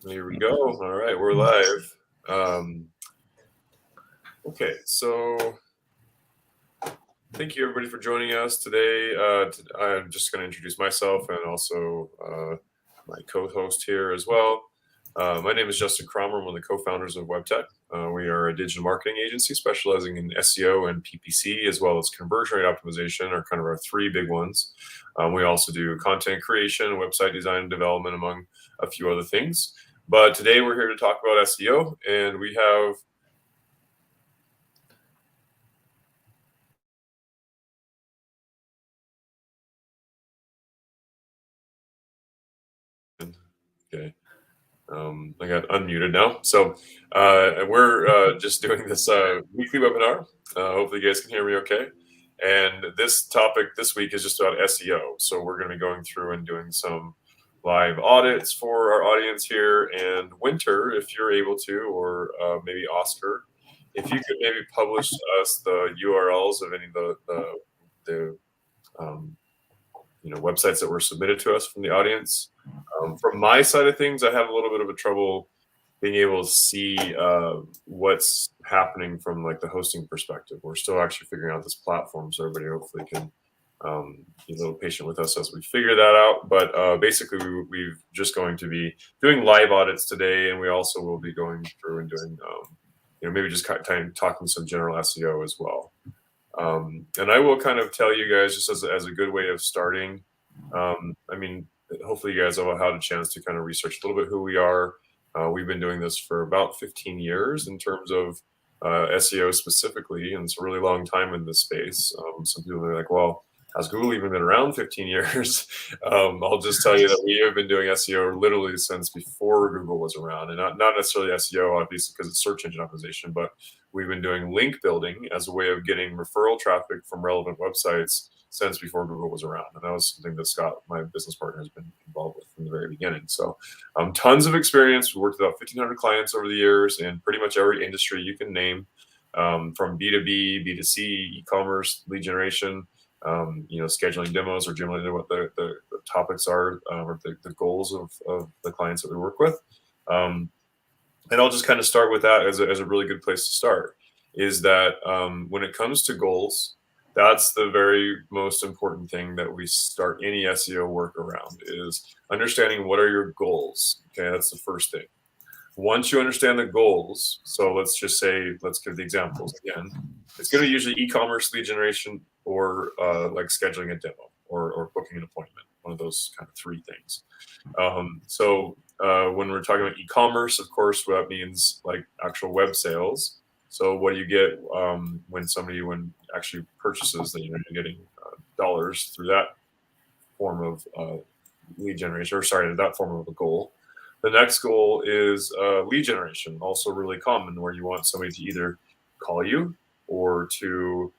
Here we go. All right, we're live. Okay, so thank you everybody for joining us today. I'm just going to introduce myself and also my co-host here as well. My name is Justin Cromer. I'm one of the co-founders of Webtek. We are a digital marketing agency specializing in SEO and PPC, as well as conversion rate optimization are kind of our three big ones. We also do content creation, website design and development, among a few other things. But today we're here to talk about SEO, and we have okay. I got unmuted now. So we're just doing this weekly webinar. Hopefully you guys can hear me okay. And this topic this week is just about SEO. So we're going to be going through and doing some live audits for our audience here. And Winter, if you're able to, or maybe Oscar, if you could maybe publish us the URLs of any of the websites that were submitted to us from the audience. From my side of things, I have a little bit of a trouble being able to see what's happening from like the hosting perspective. We're still actually figuring out this platform, so everybody hopefully can be a little patient with us as we figure that out. But basically, we're just going to be doing live audits today, and we also will be going through and doing, maybe just talking some general SEO as well. And I will kind of tell you guys just as a good way of starting. Hopefully you guys have had a chance to kind of research a little bit who we are. We've been doing this for about 15 years in terms of SEO specifically, and it's a really long time in this space. Some people are like, well, has Google even been around 15 years? I'll just tell you that we have been doing SEO literally since before Google was around, and not necessarily SEO, obviously, because it's search engine optimization, but we've been doing link building as a way of getting referral traffic from relevant websites since before Google was around. And that was something that Scott, my business partner, has been involved with from the very beginning. So tons of experience. We worked with about 1,500 clients over the years in pretty much every industry you can name, from B2B, B2C, e-commerce, lead generation, scheduling demos, or generally what the topics are, or the goals of the clients that we work with. And I'll just kind of start with that as a really good place to start, is that when it comes to goals, that's the very most important thing that we start any SEO work around, is understanding what are your goals. Okay, that's the first thing. Once you understand the goals, so let's give the examples again. It's going to be usually e-commerce, lead generation, or like scheduling a demo or booking an appointment, one of those kind of three things. When we're talking about e-commerce, of course, that means like actual web sales. So what do you get when somebody actually purchases? That you're getting dollars through that form of lead generation, that form of a goal. The next goal is lead generation, also really common, where you want somebody to either call you or to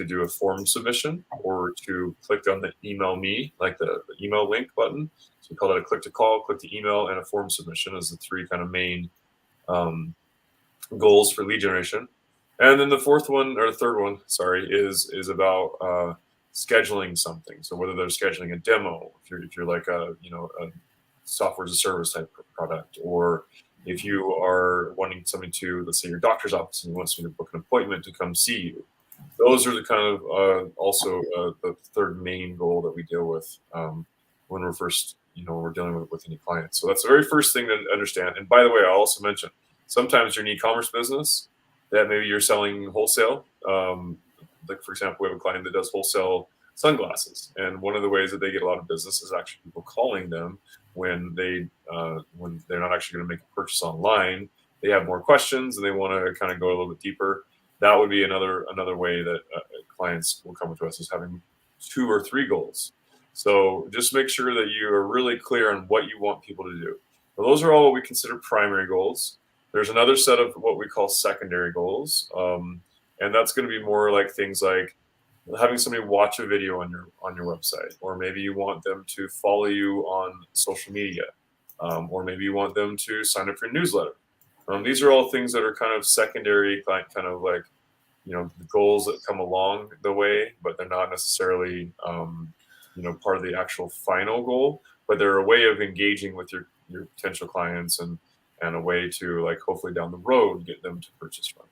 do a form submission, or to click on the email me, like the email link button. So we call that a click to call, click to email, and a form submission as the three kind of main goals for lead generation. And then the third one, is about scheduling something. So whether they're scheduling a demo, if you're like a software as a service type product, or if you are wanting somebody to, let's say, your doctor's office and you want somebody to book an appointment to come see you. Those are the kind of also the third main goal that we deal with when we're first, we're dealing with any client. So that's the very first thing to understand. And by the way, I'll also mention, sometimes you're an e-commerce business that maybe you're selling wholesale. Like, for example, we have a client that does wholesale sunglasses, and one of the ways that they get a lot of business is actually people calling them when they're not actually going to make a purchase online. They have more questions and they want to kind of go a little bit deeper. That would be another way that clients will come to us, is having 2 or 3 goals. So just make sure that you are really clear on what you want people to do. Well, those are all what we consider primary goals. There's another set of what we call secondary goals, and that's going to be more like things like having somebody watch a video on your website, or maybe you want them to follow you on social media, or maybe you want them to sign up for your newsletter. These are all things that are kind of secondary, kind of like the goals that come along the way, but they're not necessarily part of the actual final goal. But they're a way of engaging with your potential clients and a way to like hopefully down the road get them to purchase from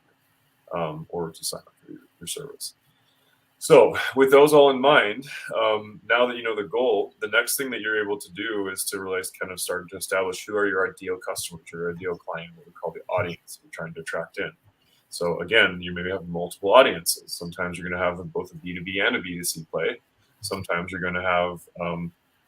you, or to sign up for your service. So with those all in mind, now that you know the goal, the next thing that you're able to do is to really kind of start to establish who are your ideal customers, your ideal client, what we call the audience you're trying to attract in. So again, you maybe have multiple audiences. Sometimes you're going to have both a B2B and a B2C play. Sometimes you're going to have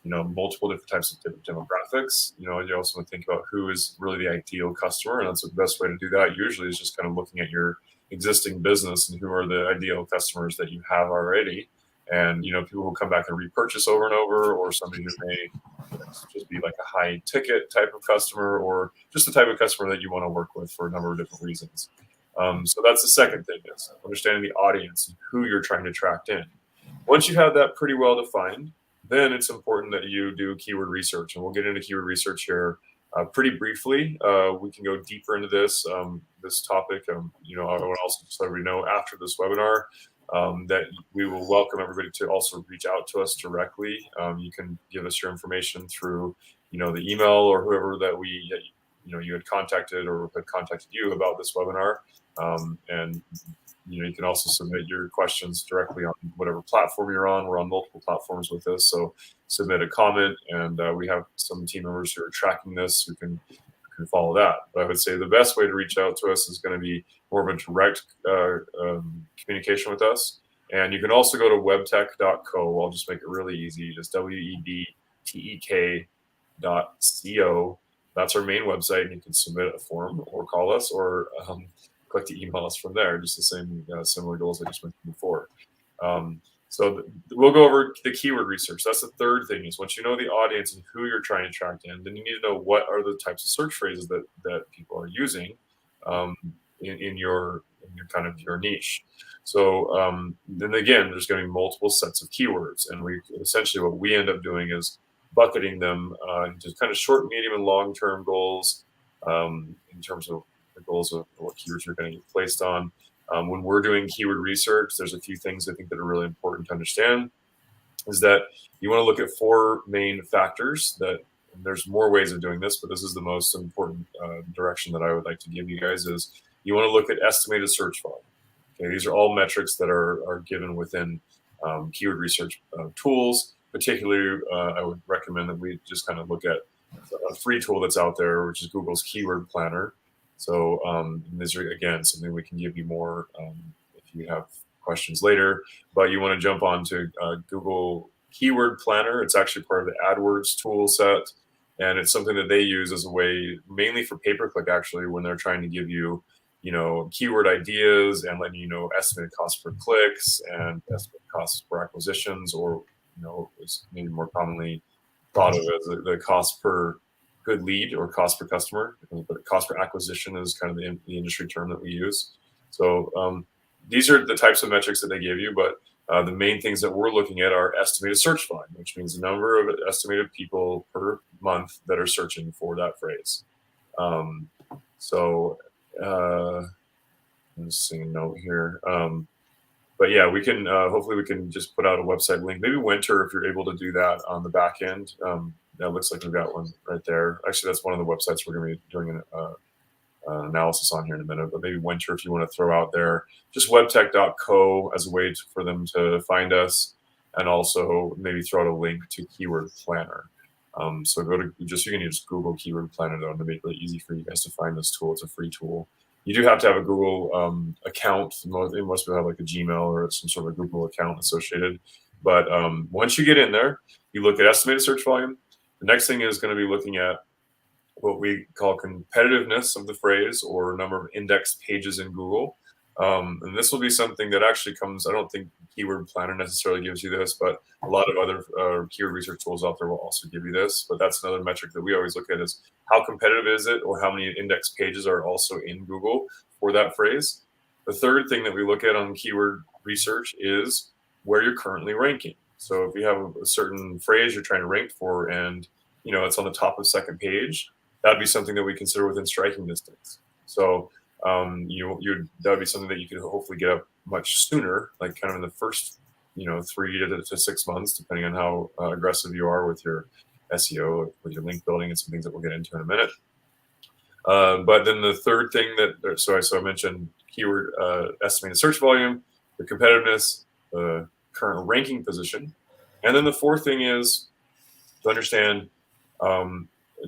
multiple different types of different demographics. You also want to think about who is really the ideal customer, and that's the best way to do that usually is just kind of looking at your existing business and who are the ideal customers that you have already. And people who come back and repurchase over and over, or somebody who may just be like a high ticket type of customer, or just the type of customer that you want to work with for a number of different reasons. So that's the second thing, is understanding the audience and who you're trying to attract in. Once you have that pretty well defined, then it's important that you do keyword research, and we'll get into keyword research here pretty briefly. We can go deeper into this topic. I want to also just let everybody know after this webinar that we will welcome everybody to also reach out to us directly. You can give us your information through the email or whoever that you had contacted or had contacted you about this webinar. And you can also submit your questions directly on whatever platform you're on. We're on multiple platforms with this, so submit a comment, and we have some team members who are tracking this who can follow that. But I would say the best way to reach out to us is going to be more of a direct communication with us. And you can also go to webtek.co. I'll just make it really easy. Just webtek.co. That's our main website, and you can submit a form or call us or click to email us from there. Just the same similar goals I just mentioned before. So we'll go over the keyword research. That's the third thing, is once you know the audience and who you're trying to attract in, then you need to know what are the types of search phrases that people are using in your kind of your niche. So then again, there's going to be multiple sets of keywords, and essentially what we end up doing is bucketing them into kind of short, medium, and long-term goals in terms of the goals of what keywords you're going to get placed on. When we're doing keyword research, there's a few things I think that are really important to understand. Is that you want to look at four main factors and there's more ways of doing this, but this is the most important direction that I would like to give you guys. Is you want to look at estimated search volume. Okay, these are all metrics that are given within keyword research tools. Particularly, I would recommend that we just kind of look at a free tool that's out there, which is Google's Keyword Planner. So this is, again, something we can give you more if you have questions later. But you want to jump onto Google Keyword Planner. It's actually part of the AdWords tool set. And it's something that they use as a way, mainly for pay-per-click, actually, when they're trying to give you, keyword ideas and letting you know estimated cost per clicks and estimated costs per acquisitions, or, it's maybe more commonly thought of as the cost per good lead or cost per customer, but cost per acquisition is kind of the industry term that we use. So these are the types of metrics that they give you, but the main things that we're looking at are estimated search volume, which means the number of estimated people per month that are searching for that phrase. Let's see a note here. But yeah, we can hopefully we can just put out a website link. Maybe Winter, if you're able to do that on the back end. That looks like we've got one right there. Actually, that's one of the websites we're going to be doing an analysis on here in a minute. But maybe Winter, if you want to throw out there, just webtek.co as a way for them to find us, and also maybe throw out a link to Keyword Planner. So you can just Google Keyword Planner though, to make it really easy for you guys to find this tool. It's a free tool. You do have to have a Google account. Most people have like a Gmail or some sort of Google account associated. But once you get in there, you look at estimated search volume. The next thing is going to be looking at what we call competitiveness of the phrase, or number of indexed pages in Google. And this will be something that actually comes, I don't think Keyword Planner necessarily gives you this, but a lot of other keyword research tools out there will also give you this. But that's another metric that we always look at, is how competitive is it, or how many indexed pages are also in Google for that phrase. The third thing that we look at on keyword research is where you're currently ranking. So if you have a certain phrase you're trying to rank for, and it's on the top of second page, that'd be something that we consider within striking distance. So that would be something that you could hopefully get up much sooner, like kind of in the first 3 to 6 months, depending on how aggressive you are with your SEO with your link building and some things that we'll get into in a minute. But then the third thing so I mentioned keyword estimated search volume, the competitiveness, the current ranking position. And then the fourth thing is to understand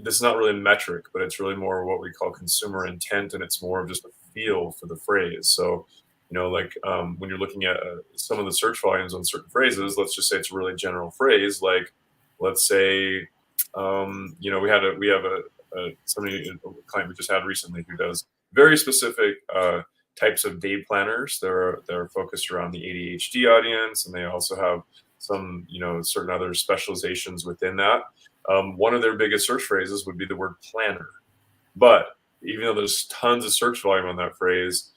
this is not really a metric, but it's really more what we call consumer intent, and it's more of just a feel for the phrase. So, like when you're looking at some of the search volumes on certain phrases, let's just say it's a really general phrase, like let's say, we have a client we just had recently who does very specific types of day planners. They're focused around the ADHD audience, and they also have some certain other specializations within that. One of their biggest search phrases would be the word planner. But even though there's tons of search volume on that phrase,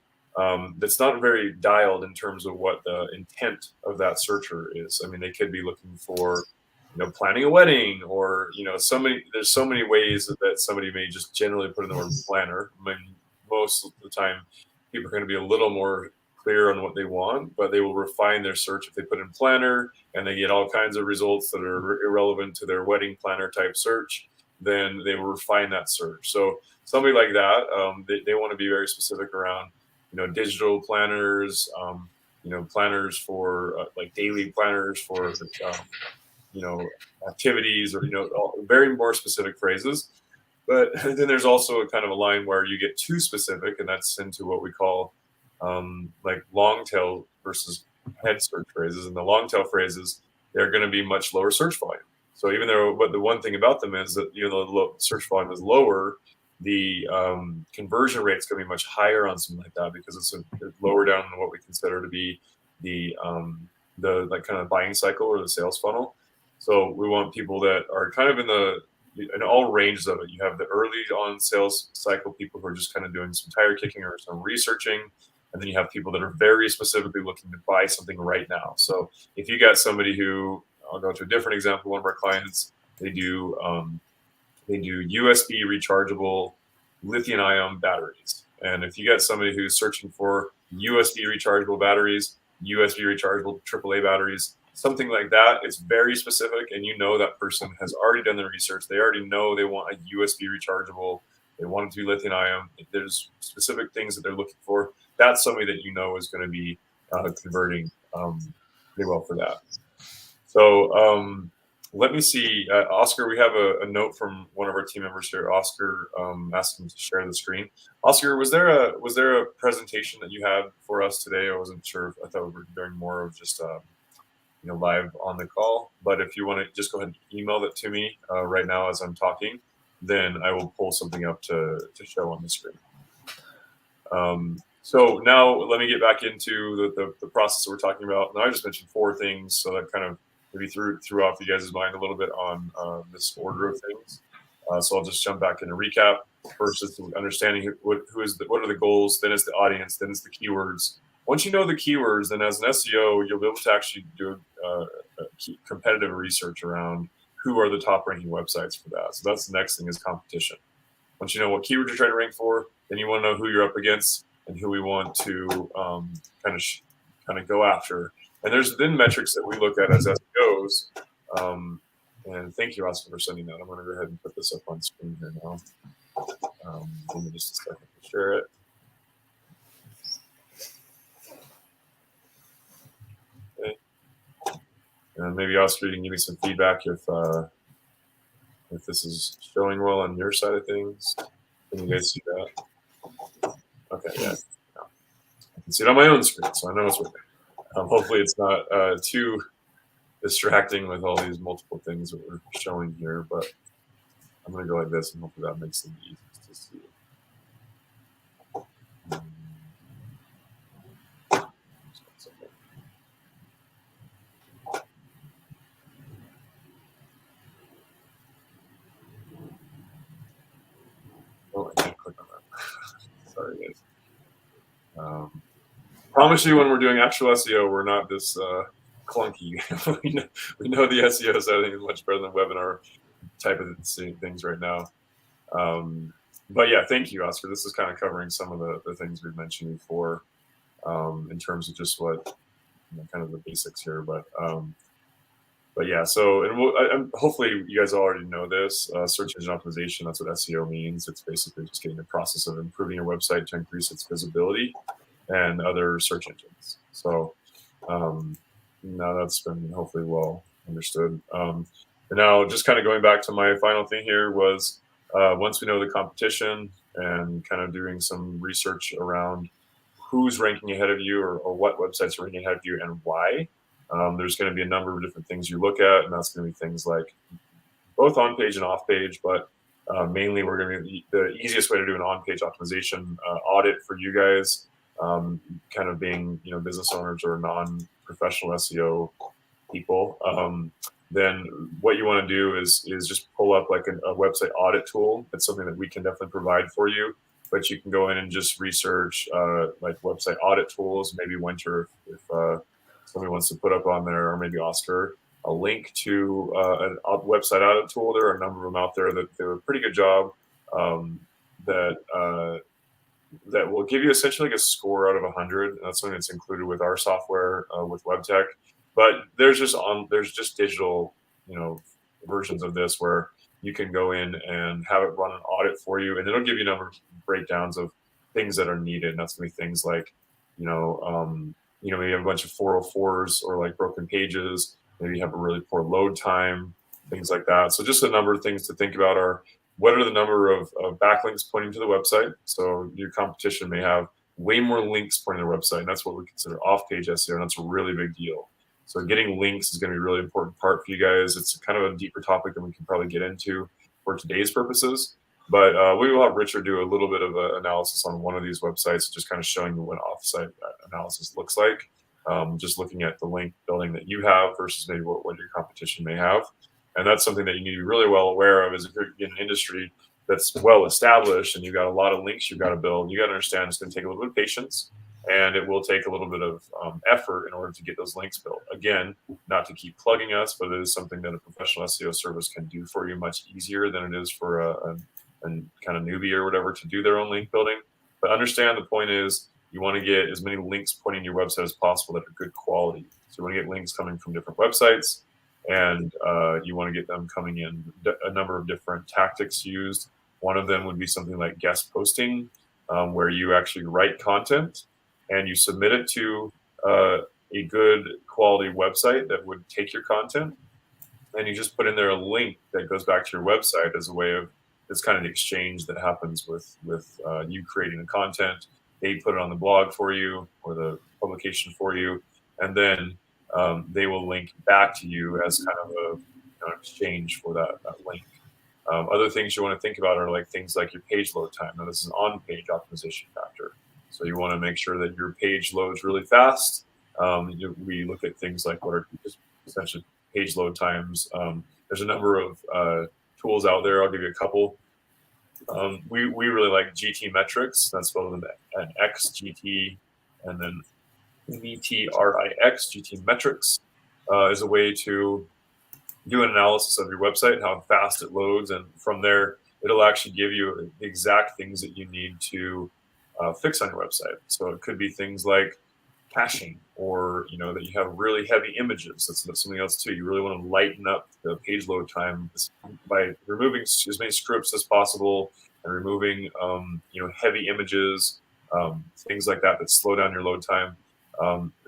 that's not very dialed in terms of what the intent of that searcher is. I mean, they could be looking for, planning a wedding, or, there's so many ways that somebody may just generally put in the word planner. I mean, most of the time, people are going to be a little more clear on what they want, but they will refine their search if they put in planner and they get all kinds of results that are irrelevant to their wedding planner type search. Then they will refine that search. So somebody like that, they want to be very specific around, digital planners, planners for like daily planners for, activities, or, very more specific phrases. But then there's also a kind of a line where you get too specific, and that's into what we call like long tail versus head search phrases. And the long tail phrases, they're going to be much lower search volume. So even though, but the one thing about them is that the search volume is lower, the conversion rate's going to be much higher on something like that, because it's lower down than what we consider to be the like kind of buying cycle or the sales funnel. So we want people that are kind of in all ranges of it. You have the early on sales cycle people who are just kind of doing some tire kicking or some researching. And then you have people that are very specifically looking to buy something right now. So if you got somebody who, I'll go to a different example, one of our clients, they do USB rechargeable lithium-ion batteries. And if you got somebody who's searching for USB rechargeable batteries, USB rechargeable AAA batteries, something like that, it's very specific, and that person has already done the research. They already know they want a USB rechargeable. They want it to be lithium-ion. If there's specific things that they're looking for, that's somebody that is going to be converting pretty well for that. So let me see, Oscar. We have a note from one of our team members here, Oscar, asking to share the screen. Oscar, was there a presentation that you had for us today? I wasn't sure. I thought we were doing more of just live on the call. But if you want to just go ahead and email that to me right now as I'm talking, then I will pull something up to show on the screen. So now let me get back into the process that we're talking about. Now I just mentioned 4 things, so that kind of maybe threw off you guys' mind a little bit on this order of things. So I'll just jump back into recap. First is understanding what are the goals, then it's the audience, then it's the keywords. Once you know the keywords, then as an SEO, you'll be able to actually do competitive research around who are the top ranking websites for that. So that's the next thing, is competition. Once you know what keywords you're trying to rank for, then you want to know who you're up against and who we want to kind of go after. And there's then metrics that we look at as SEOs. And thank you, Oscar, for sending that. I'm going to go ahead and put this up on screen here now. Give me just a second to share it. Okay. And maybe, Oscar, you can give me some feedback if this is showing well on your side of things. Can you guys see that? Okay, yeah. I can see it on my own screen, so I know it's working. Hopefully it's not too distracting with all these multiple things that we're showing here, but I'm going to go like this, and hopefully that makes it easiest to see. Oh, I can't click on that. Sorry, guys. Promise you, when we're doing actual SEO, we're not this clunky. we know the SEO side of things is much better than webinar type of things right now. But yeah, thank you, Oscar. This is kind of covering some of the things we've mentioned before in terms of just what kind of the basics here. But But yeah, so and hopefully you guys already know this. Search engine optimization, that's what SEO means. It's basically just getting the process of improving your website to increase its visibility and other search engines. So now that's been hopefully well understood. And now just kind of going back to my final thing here was once we know the competition and kind of doing some research around who's ranking ahead of you or what websites are ranking ahead of you and why. There's going to be a number of different things you look at, and that's going to be things like both on page and off page, but mainly we're going to the easiest way to do an on page optimization audit for you guys, kind of being business owners or non-professional SEO people. Then what you want to do is just pull up like a website audit tool. It's something that we can definitely provide for you, but you can go in and just research like website audit tools. Maybe Winter, if somebody wants to put up on there, or maybe Oscar, a link to a website audit tool. There are a number of them out there that do a pretty good job. That will give you essentially like a score out of 100. That's something that's included with our software with Webtek. But there's just digital, versions of this where you can go in and have it run an audit for you, and it'll give you a number of breakdowns of things that are needed. And that's gonna be things like, maybe you have a bunch of 404s or like broken pages. Maybe you have a really poor load time, things like that. So just a number of things to think about are what are the number of backlinks pointing to the website. So your competition may have way more links pointing to the website, and that's what we consider off-page SEO, and that's a really big deal. So getting links is going to be a really important part for you guys. It's kind of a deeper topic than we can probably get into for today's purposes. But we will have Richard do a little bit of an analysis on one of these websites, just kind of showing you what off-site analysis looks like. Just looking at the link building that you have versus maybe what your competition may have. And that's something that you need to be really well aware of. Is if you're in an industry that's well established and you've got a lot of links you've got to build, you got to understand it's going to take a little bit of patience, and it will take a little bit of effort in order to get those links built. Again, not to keep plugging us, but it is something that a professional SEO service can do for you much easier than it is for a kind of newbie or whatever to do their own link building. But understand the point is you want to get as many links pointing to your website as possible that are good quality. So you want to get links coming from different websites, and you want to get them coming in a number of different tactics used. One of them would be something like guest posting, where you actually write content and you submit it to a good quality website that would take your content, and you just put in there a link that goes back to your website as a way of, it's kind of the exchange that happens with you creating the content. They put it on the blog for you or the publication for you, and then they will link back to you as kind of an exchange for that link. Other things you want to think about are like things like your page load time. Now, this is an on-page optimization factor. So you want to make sure that your page loads really fast. We look at things like what are just essentially page load times. There's a number of tools out there. I'll give you a couple. We really like GT metrics. That's spelled with an X, GT, and then METRIX. GT metrics is a way to do an analysis of your website, how fast it loads, and from there, it'll actually give you the exact things that you need to fix on your website. So it could be things like caching, or that you have really heavy images. That's something else too. You really want to lighten up the page load time by removing as many scripts as possible and removing heavy images, things like that slow down your load time.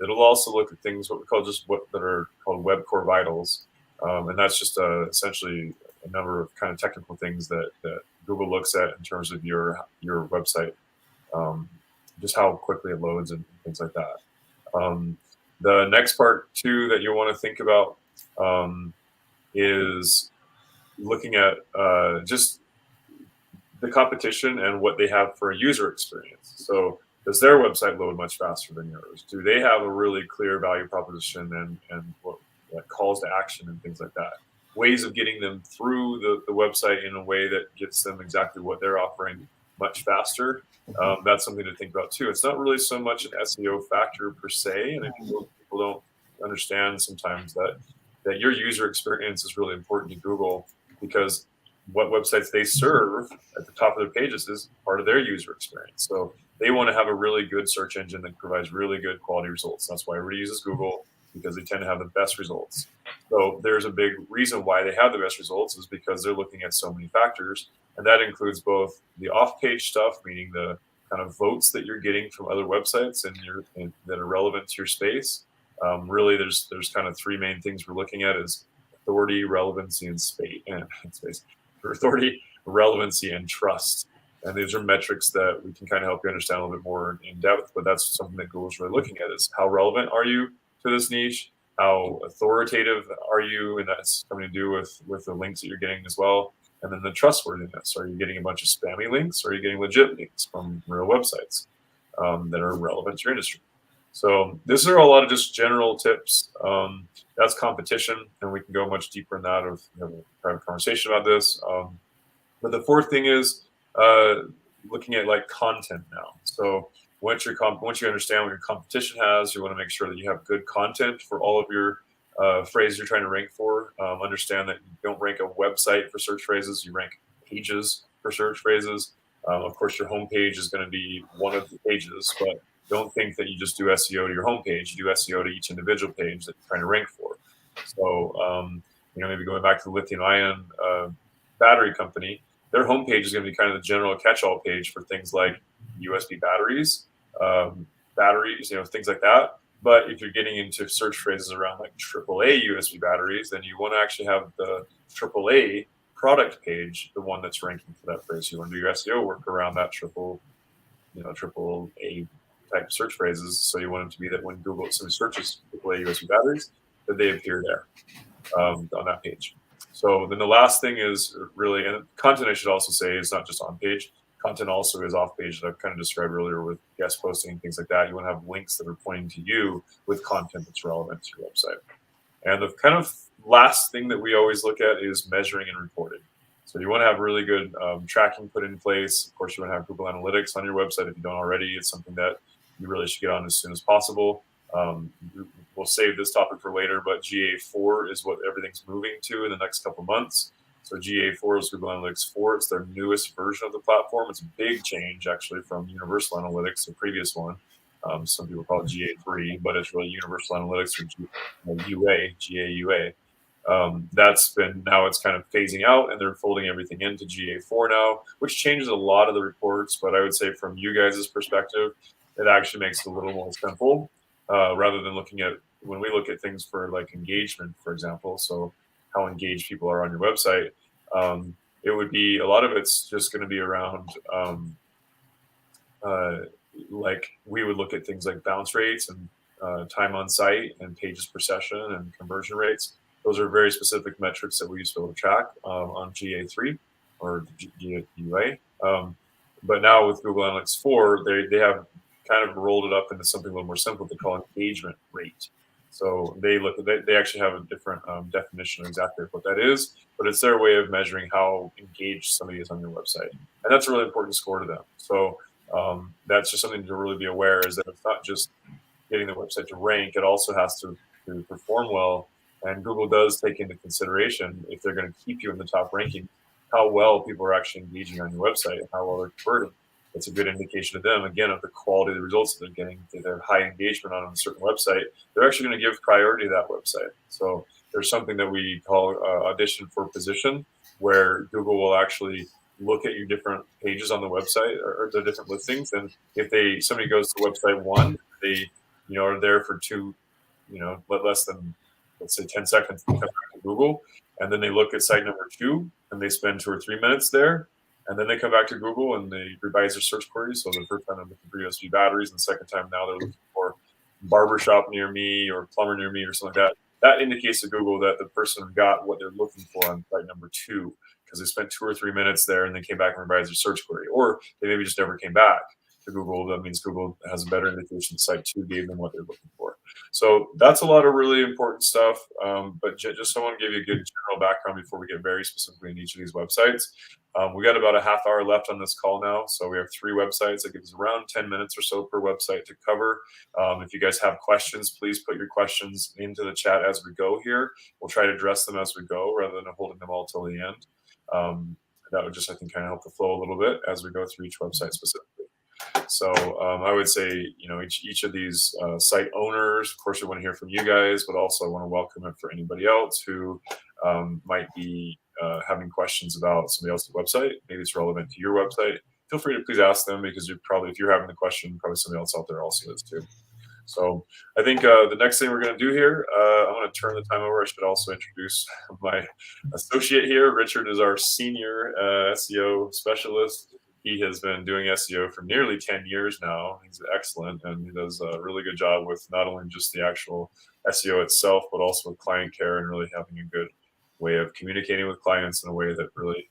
It'll also look at things what we call that are called web core vitals, and that's just essentially a number of kind of technical things that Google looks at in terms of your website, just how quickly it loads and things like that. The next part too that you'll want to think about is looking at just the competition and what they have for a user experience. So does their website load much faster than yours? Do they have a really clear value proposition and what calls to action and things like that? Ways of getting them through the website in a way that gets them exactly what they're offering much faster. That's something to think about too. It's not really so much an SEO factor per se, and I think people don't understand sometimes that your user experience is really important to Google, because what websites they serve at the top of their pages is part of their user experience. So they want to have a really good search engine that provides really good quality results. That's why everybody uses Google, because they tend to have the best results. So there's a big reason why they have the best results is because they're looking at so many factors, and that includes both the off-page stuff, meaning the kind of votes that you're getting from other websites that are relevant to your space. Really, there's kind of three main things we're looking at: is authority, relevancy, and space. And space. Authority, relevancy, and trust. And these are metrics that we can kind of help you understand a little bit more in depth. But that's something that Google's really looking at: is how relevant are you to this niche? How authoritative are you? And that's something to do with the links that you're getting as well. And then the trustworthiness. Are you getting a bunch of spammy links, or are you getting legit links from real websites that are relevant to your industry? So these are a lot of just general tips. That's competition, and we can go much deeper in that if we have a private conversation about this. But the fourth thing is looking at like content now. So once you understand what your competition has, you want to make sure that you have good content for all of your phrases you're trying to rank for. Understand that you don't rank a website for search phrases; you rank pages for search phrases. Of course, your homepage is going to be one of the pages, but don't think that you just do SEO to your homepage. You do SEO to each individual page that you're trying to rank for. So, maybe going back to the lithium-ion battery company, their homepage is going to be kind of the general catch-all page for things like USB batteries, batteries, things like that. But if you're getting into search phrases around like AAA USB batteries, then you want to actually have the AAA product page, the one that's ranking for that phrase. You want to do your SEO work around that triple A type search phrases. So you want them to be that when Google somebody searches AAA USB batteries, that they appear there on that page. So then the last thing is really, and content I should also say is not just on page. Content also is off page that I've kind of described earlier with guest posting and things like that. You want to have links that are pointing to you with content that's relevant to your website. And the kind of last thing that we always look at is measuring and reporting. So you want to have really good tracking put in place. Of course, you want to have Google Analytics on your website if you don't already. It's something that you really should get on as soon as possible. We'll save this topic for later, but GA4 is what everything's moving to in the next couple months. So GA4 is Google Analytics 4. It's their newest version of the platform. It's a big change, actually, from Universal Analytics, the previous one. Some people call it GA3, but it's really Universal Analytics or GAUA. Now it's kind of phasing out, and they're folding everything into GA4 now, which changes a lot of the reports. But I would say from you guys' perspective, it actually makes it a little more simple rather than looking at when we look at things for like engagement, for example. So how engaged people are on your website. It would be a lot of it's just going to be around like we would look at things like bounce rates and time on site and pages per session and conversion rates. Those are very specific metrics that we used to be able to track on GA3 or GAUA. But now with Google Analytics 4, they have kind of rolled it up into something a little more simple they call engagement rate. So they actually have a different definition of exactly what that is, but it's their way of measuring how engaged somebody is on your website. And that's a really important score to them. So that's just something to really be aware is that it's not just getting the website to rank, it also has to perform well. And Google does take into consideration, if they're going to keep you in the top ranking, how well people are actually engaging on your website and how well they're converting. It's a good indication to them, again, of the quality of the results that they're getting. If they have high engagement on a certain website, they're actually going to give priority to that website. So there's something that we call audition for position, where Google will actually look at your different pages on the website or the different listings. And if somebody goes to website 1, they are there for less than, let's say, 10 seconds to come back to Google, and then they look at site number 2 and they spend 2 or 3 minutes there, and then they come back to Google and they revise their search queries. So the first time they're looking for USB batteries, and the second time now they're looking for barbershop near me or plumber near me or something like that. That indicates to Google that the person got what they're looking for on site number 2 because they spent 2 or 3 minutes there and they came back and revised their search query, or they maybe just never came back to Google. That means Google has a better indication site 2 gave them what they're looking for. So that's a lot of really important stuff. But just so I want to give you a good general background before we get very specifically in each of these websites. We got about a half hour left on this call now. So we have 3 websites. That gives around 10 minutes or so per website to cover. If you guys have questions, please put your questions into the chat as we go here. We'll try to address them as we go rather than holding them all till the end. That would just, I think, kind of help the flow a little bit as we go through each website specifically. So I would say, each of these site owners, of course, we want to hear from you guys, but also I want to welcome it for anybody else who might be having questions about somebody else's website. Maybe it's relevant to your website. Feel free to please ask them, because if you're having the question, probably somebody else out there also is too. So I think the next thing we're going to do here, I'm going to turn the time over. I should also introduce my associate here. Richard is our senior SEO specialist. He has been doing SEO for nearly 10 years now. He's excellent, and he does a really good job with not only just the actual SEO itself, but also with client care and really having a good way of communicating with clients in a way that really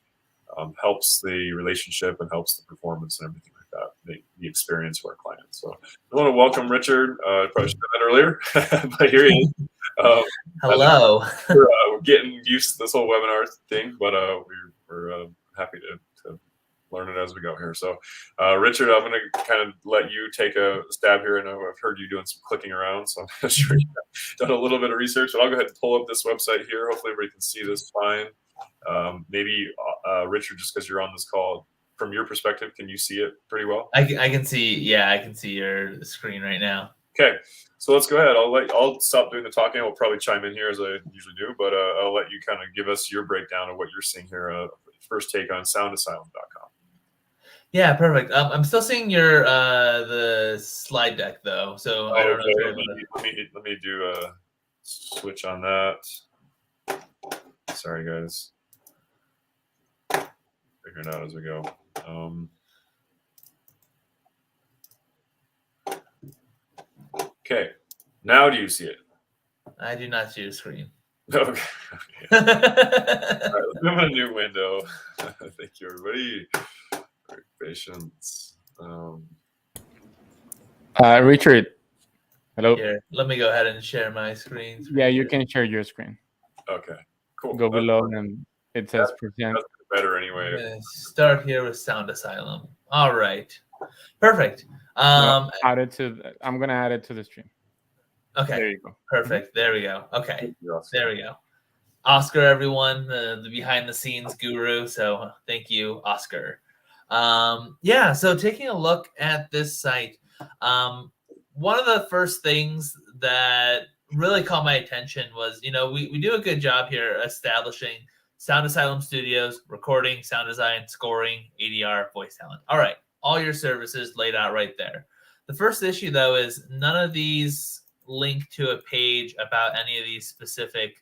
helps the relationship and helps the performance and everything like that, the experience of our clients. So I want to welcome Richard. I probably should have that earlier, but here he is. Hello. We're getting used to this whole webinar thing, but we're happy to learn it as we go here. So Richard, I'm going to kind of let you take a stab here. I know I've heard you doing some clicking around, so I'm sure you've done a little bit of research, but I'll go ahead and pull up this website here. Hopefully everybody can see this fine. Maybe Richard, just because you're on this call, from your perspective, can you see it pretty well? I can see, yeah, I can see your screen right now. Okay, so let's go ahead. I'll stop doing the talking. I'll probably chime in here as I usually do, but I'll let you kind of give us your breakdown of what you're seeing here. First take on soundasylum.com. Yeah, perfect. I'm still seeing your the slide deck though, so I don't know. If let me do a switch on that. Sorry, guys. Figure it out as we go. Okay, now do you see it? I do not see your screen. Okay. All right, let's move in a new window. Thank you, everybody. Great patience. Richard, hello. Here, let me go ahead and share my screen. Yeah, you can share your screen. Okay, cool. Go below and it says present. That's better anyway. Start here with Sound Asylum. All right, perfect. I'm gonna add it to the stream. Okay, there you go. Perfect. There we go. Okay, there we go. Oscar, everyone, the behind the scenes guru. So thank you, Oscar. Yeah, so taking a look at this site, one of the first things that really caught my attention was, we do a good job here establishing Sound Asylum Studios, recording, sound design, scoring, ADR, voice talent. All right, all your services laid out right there. The first issue, though, is none of these link to a page about any of these specific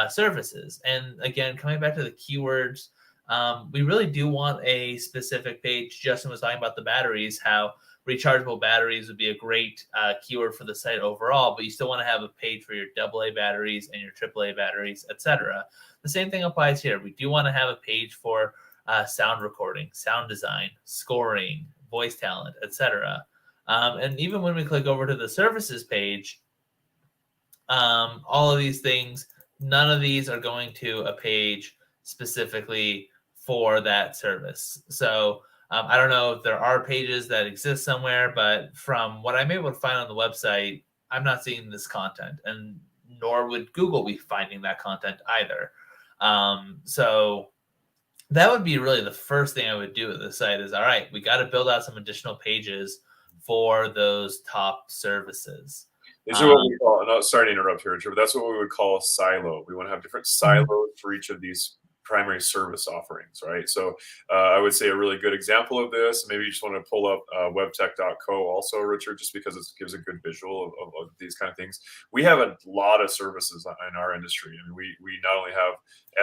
services. And again, coming back to the keywords, we really do want a specific page. Justin was talking about the batteries, how rechargeable batteries would be a great keyword for the site overall, but you still want to have a page for your AA batteries and your AAA batteries, etc. The same thing applies here. We do want to have a page for sound recording, sound design, scoring, voice talent, etc. And even when we click over to the services page, all of these things, none of these are going to a page specifically for that service. So I don't know if there are pages that exist somewhere, but from what I'm able to find on the website, I'm not seeing this content, and nor would Google be finding that content either. So that would be really the first thing I would do with the site is, all right, we got to build out some additional pages for those top services. These are what we call, no, sorry to interrupt here, Richard, but that's what we would call a silo. We want to have different silos for each of these primary service offerings, right? So I would say a really good example of this, maybe you just want to pull up webtek.co also, Richard, just because it gives a good visual of these kind of things. We have a lot of services in our industry. I mean, we not only have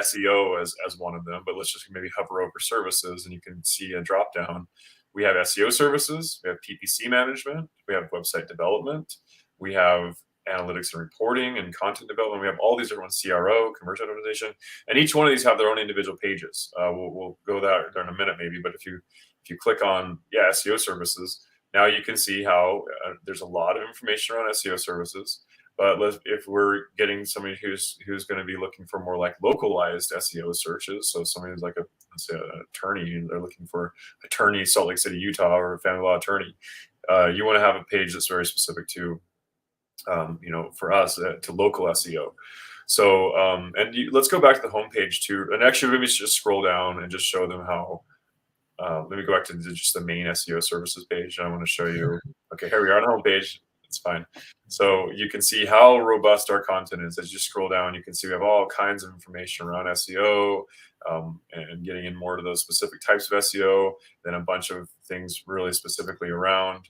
SEO as one of them, but let's just maybe hover over services and you can see a drop down. We have SEO services, we have PPC management, we have website development, we have analytics and reporting and content development. We have all these different ones, CRO, conversion optimization, and each one of these have their own individual pages. We'll go there in a minute maybe, but if you click on SEO services, now you can see how there's a lot of information around SEO services. But if we're getting somebody who's going to be looking for more like localized SEO searches, so somebody who's like let's say an attorney, and they're looking for attorney Salt Lake City, Utah, or a family law attorney, you want to have a page that's very specific to for us to local SEO. So let's go back to the homepage too. And actually, let me just scroll down and just show them how let me go back to just the main SEO services page. I want to show you. Okay, here we are on the home page. It's fine. So you can see how robust our content is. As you scroll down, you can see we have all kinds of information around SEO, and getting in more to those specific types of SEO, then a bunch of things really specifically around,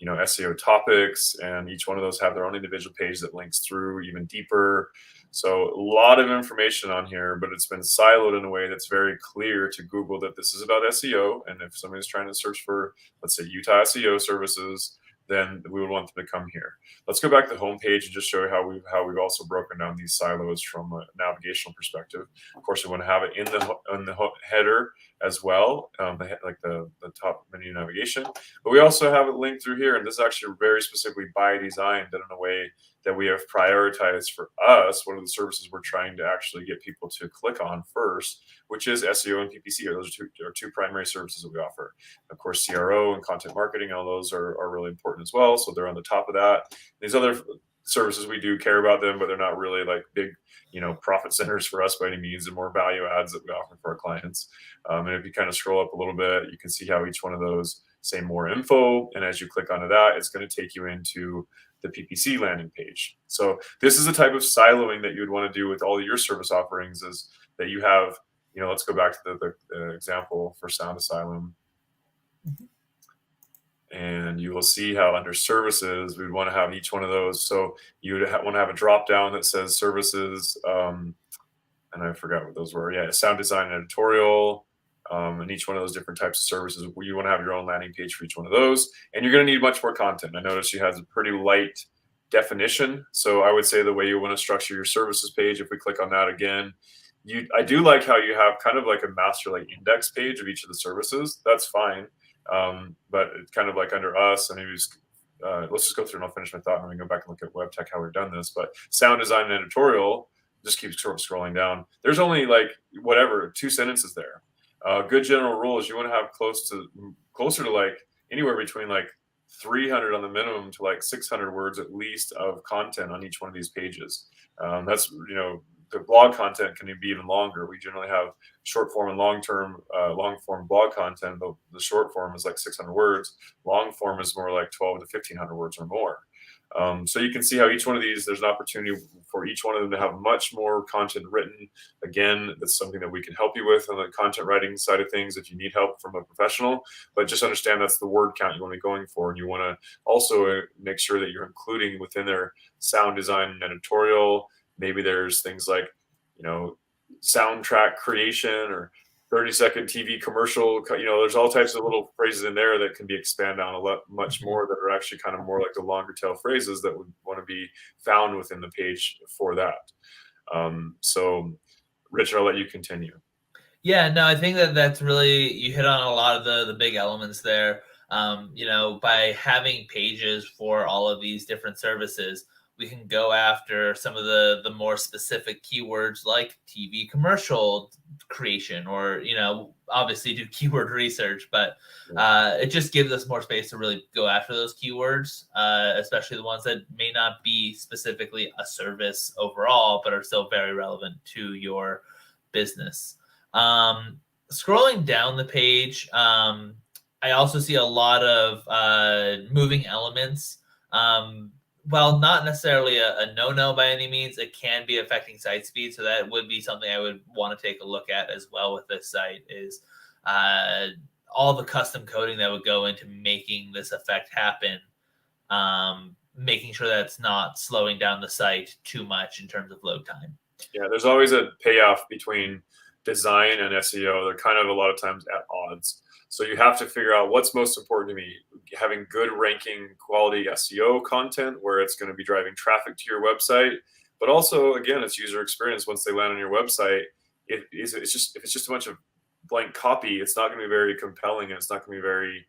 SEO topics, and each one of those have their own individual page that links through even deeper. So a lot of information on here, but it's been siloed in a way that's very clear to Google that this is about SEO. And if somebody's trying to search for, let's say, Utah SEO services, then we would want them to come here. Let's go back to the home page and just show you how we've also broken down these silos from a navigational perspective. Of course, we want to have it in the header as well, like the top menu navigation. But we also have it linked through here, and this is actually very specifically by design, done in a way that we have prioritized for us what are the services we're trying to actually get people to click on first, which is SEO and PPC. Those are two primary services that we offer. Of course, CRO and content marketing, all those are really important as well. So they're on the top of that. These other services, we do care about them, but they're not really like big, profit centers for us by any means. They're more value adds that we offer for our clients. And if you kind of scroll up a little bit, you can see how each one of those say more info. And as you click onto that, it's going to take you into the PPC landing page. So this is the type of siloing that you would want to do with all of your service offerings, is that you have, let's go back to the example for Sound Asylum. And you will see how under services, we'd want to have each one of those. So you would want to have a drop down that says services, and I forgot what those were. Yeah, sound design and editorial, and each one of those different types of services. You want to have your own landing page for each one of those, and you're going to need much more content. I noticed she has a pretty light definition. So I would say the way you want to structure your services page, if we click on that again, I do like how you have kind of like a master like index page of each of the services. That's fine. But it's kind of like under us, and let's just go through and I'll finish my thought, and then we go back and look at Webtek, how we've done this. But sound design and editorial, just keep scrolling down. There's only like 2 sentences there. Good general rule is you want to have closer to like anywhere between like 300 on the minimum to like 600 words at least of content on each one of these pages. That's, the blog content can be even longer. We generally have short form and long form blog content. The short form is like 600 words. Long form is more like 12 to 1500 words or more. So you can see how each one of these, there's an opportunity for each one of them to have much more content written. Again, that's something that we can help you with on the content writing side of things if you need help from a professional. But just understand that's the word count you want to be going for. And you want to also make sure that you're including within their sound design and editorial. Maybe there's things like, soundtrack creation or 30-second TV commercial. There's all types of little phrases in there that can be expanded on much more, that are actually kind of more like the longer tail phrases that would want to be found within the page for that. So, Richard, I'll let you continue. Yeah, no, I think that's really, you hit on a lot of the big elements there. By having pages for all of these different services, we can go after some of the more specific keywords like TV commercial creation, or, obviously do keyword research, but it just gives us more space to really go after those keywords, especially the ones that may not be specifically a service overall, but are still very relevant to your business. Scrolling down the page, I also see a lot of moving elements. While not necessarily a no-no by any means, it can be affecting site speed. So that would be something I would want to take a look at as well with this site, is all the custom coding that would go into making this effect happen, making sure that it's not slowing down the site too much in terms of load time. Yeah, there's always a payoff between design and SEO. They're kind of a lot of times at odds. So you have to figure out what's most important to me. Having good ranking quality SEO content where it's going to be driving traffic to your website, but also, again, it's user experience. Once they land on your website, if it's just a bunch of blank copy, it's not going to be very compelling, and it's not going to be very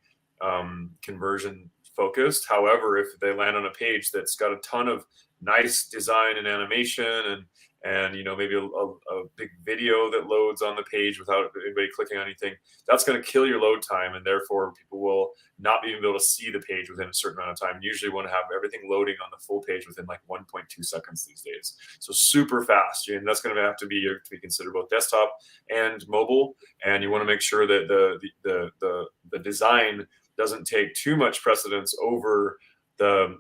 conversion focused. However, if they land on a page that's got a ton of nice design and animation and you know, maybe a big video that loads on the page without anybody clicking on anything, that's going to kill your load time, and therefore people will not be able to see the page within a certain amount of time. You usually want to have everything loading on the full page within like 1.2 seconds these days. So super fast, and that's going to have to be considered both desktop and mobile. And you want to make sure that the design doesn't take too much precedence over the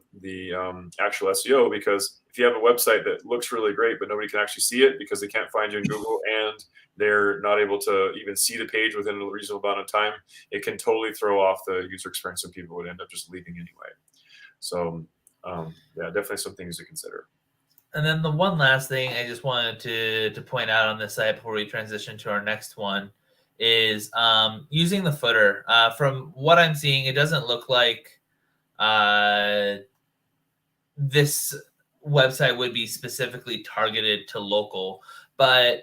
actual SEO, because if you have a website that looks really great but nobody can actually see it because they can't find you in Google and they're not able to even see the page within a reasonable amount of time, it can totally throw off the user experience, and people would end up just leaving anyway. So yeah, definitely some things to consider. And then the one last thing I just wanted to point out on this site before we transition to our next one is using the footer. From what I'm seeing, it doesn't look like this website would be specifically targeted to local, but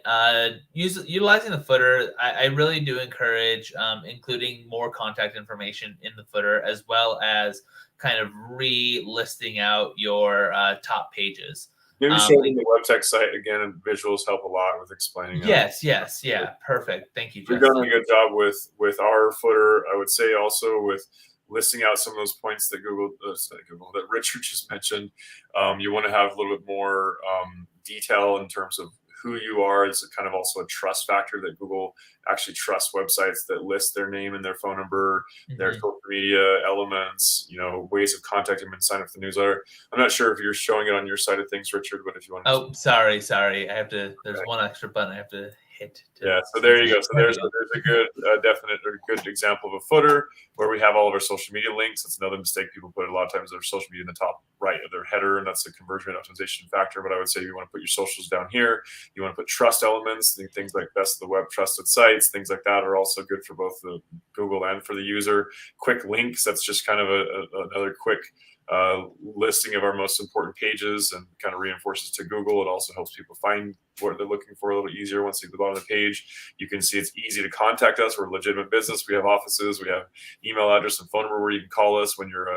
utilizing the footer, I really do encourage including more contact information in the footer, as well as kind of re-listing out your top pages. Maybe showing the Webtek site again, and visuals help a lot with explaining. Yes, yeah, perfect. Thank you, Justin. We've done a good job with our footer. I would say also with listing out some of those points that that Richard just mentioned. You want to have a little bit more detail in terms of who you are. It's kind of also a trust factor that Google actually trusts websites that list their name and their phone number, their social media elements, you know, ways of contacting them and sign up for the newsletter. I'm not sure if you're showing it on your side of things, Richard, but if you want to. Oh, sorry. I have to, there's one extra button I have to hit. Yeah, so there you go. So there's a good definite or good example of a footer where we have all of our social media links. That's another mistake people put a lot of times, their social media in the top right of their header, and that's a conversion rate optimization factor. But I would say you want to put your socials down here. You want to put trust elements, things like best of the web trusted sites, things like that are also good for both the Google and for the user. Quick links, that's just kind of another quick listing of our most important pages and kind of reinforces to Google. It also helps people find what they're looking for a little bit easier once they go on the page. You can see it's easy to contact us. We're a legitimate business. We have offices. We have email address and phone number where you can call us when you're